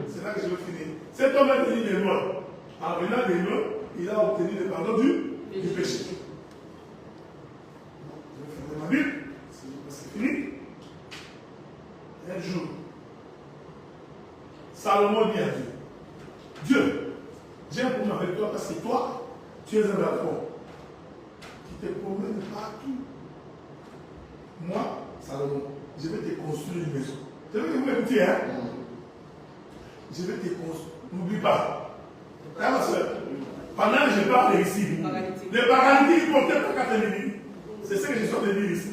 C'est là que je veux finir. Cet homme est venu de loin. En venant de loin, il a obtenu le pardon du péché. Je vais fermer ma Bible. C'est fini. Un jour, Salomon dit à Dieu, Dieu, j'ai un problème avec toi parce que toi, tu es un garçon qui te promène partout. Moi, Salomon, je vais te construire une maison. Je vais vous écouter, hein? Je vais te construire. N'oublie pas. Ma soeur, pendant que je parle ici, les paralytiques portaient pas 4 minutes. C'est ce que je suis en train de dire ici.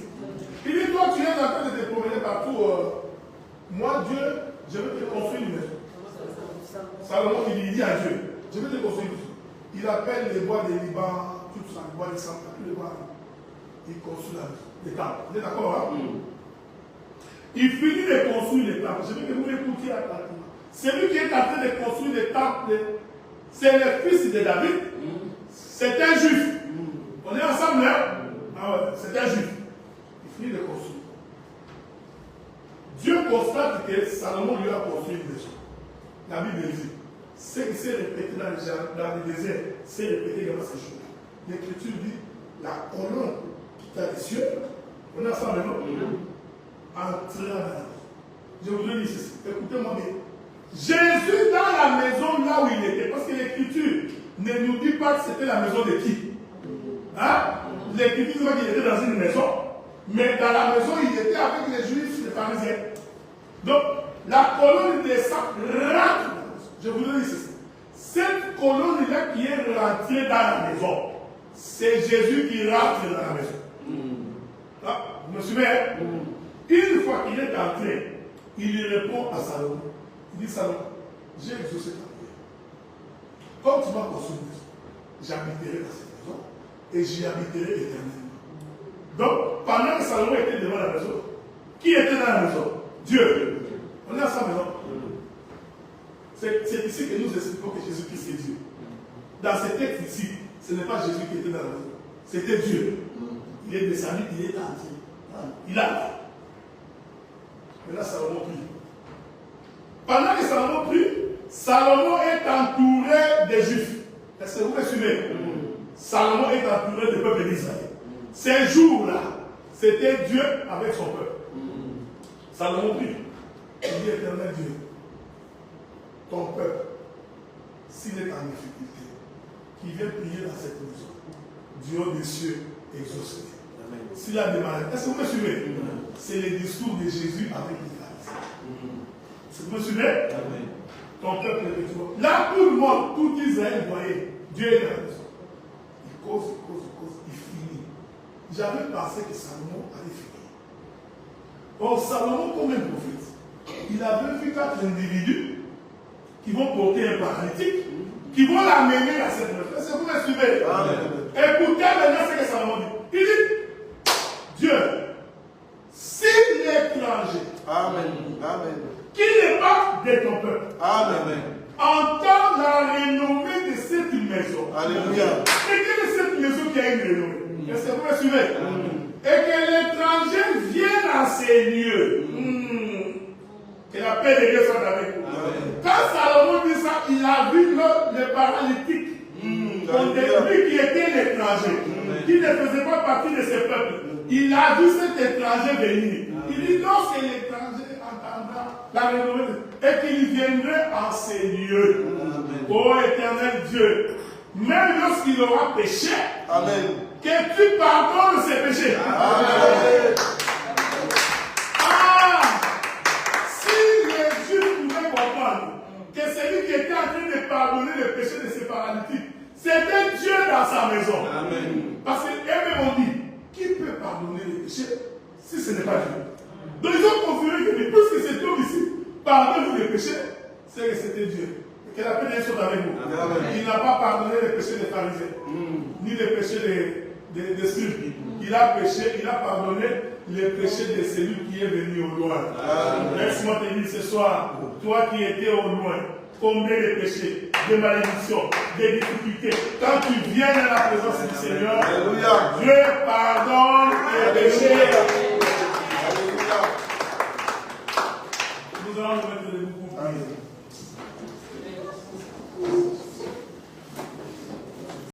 Il dit, toi, tu es en train de te promener partout. Moi, Dieu, je vais te construire une maison. Salomon, il dit à Dieu, je vais te construire une maison. Il appelle les bois des Liban, tout ça, les bois des Santa, tous les bois. Il construit la maison. Les temples. Vous êtes d'accord, hein? Il finit de construire les temples. Je veux que vous m'écoutiez attentivement. Celui qui est en train de construire les temples, c'est le fils de David. C'est un juif. On est ensemble là? Ah ouais, c'est un juif. Il finit de construire. Dieu constate que Salomon lui a construit une maison. La Bible dit, ce qui s'est répété dans le désert, s'est répété dans ces jours. l'Écriture dit la colonne qui t'a les cieux, on a ça maintenant, entra dans la maison. Je voudrais dire ceci, écoutez-moi bien. Jésus dans la maison là où il était, parce que l'Écriture ne nous dit pas que c'était la maison de qui. Hein? L'Écriture dit qu'il était dans une maison, mais dans la maison il était avec les Juifs, les pharisiens. Donc, la colonne descend, rentre dans la maison. Je voudrais dire ceci. Cette colonne-là qui est rentrée dans la maison, c'est Jésus qui rentre dans la maison. Ah, vous me suivez? Une fois qu'il est entré, il répond à Salomon. Il dit Salomon, j'ai exaucé ta prière. Comme tu m'as construit une maison, j'habiterai dans cette maison et j'y habiterai éternellement. Donc, pendant que Salomon était devant la maison, qui était dans la maison? Dieu. On est à sa maison. C'est ici que nous expliquons que Jésus-Christ est Dieu. Dans ce texte ici, ce n'est pas Jésus qui était dans la maison. C'était Dieu. Il est descendu, il est entré. Il a. Maintenant, Salomon prie. Pendant que Salomon prie, Salomon est entouré des Juifs. Est-ce que vous me suivez? Salomon est entouré du peuple d'Israël. Ces jours-là, c'était Dieu avec son peuple. Salomon prie. Il dit, éternel Dieu, ton peuple, s'il est en difficulté, qui vient prier dans cette maison, Dieu des cieux exauce. S'il a des malades, est-ce que vous me suivez? C'est le discours de Jésus avec les pharisiens. Est-ce que vous me suivez? Ton peuple est exaucé. Là, tout le monde, tout Israël voyait, Dieu est dans la maison. Il cause, il finit. J'avais pensé que Salomon allait finir. Or, Salomon, comme un prophète, il avait vu 4 individus qui vont porter un paralytique, qui vont l'amener à cette maison. Est-ce que vous me suivez? Écoutez maintenant ce que Salomon dit. Il dit, Dieu, si l'étranger, qui n'est pas de ton peuple, entend la renommée de cette maison, et quelle est cette maison qui a une renommée? Est-ce que vous me suivez? Et que l'étranger vienne à ces lieux. Que la paix de Dieu soit avec vous. Quand Salomon dit ça, il a vu le paralytique. Donc, lui qui était l'étranger, qui ne faisait pas partie de ce peuple, il a vu cet étranger venir. Il dit lorsque l'étranger entendra la renommée et qu'il viendrait en ces lieux. Ô éternel Dieu, même lorsqu'il aura péché, que tu pardonnes ses péchés. Amen. Que celui qui était en train de pardonner les péchés de ces paralytiques, c'était Dieu dans sa maison. Parce qu'eux-mêmes ont dit, qui peut pardonner les péchés si ce n'est pas Dieu? Donc ils ont confirmé que puisque cet homme ici pardonne les péchés, c'est que c'était Dieu. Et que la paix de Dieu soit avec vous. Il n'a pas pardonné les péchés des pharisiens, ni les péchés des scribes. Il a péché, il a pardonné les péchés de celui qui est venu au loin. Laisse-moi te dire ce soir, toi qui étais au loin, combien de péchés, de malédictions, de difficultés, quand tu viens dans la présence du Seigneur, Dieu pardonne tes péchés.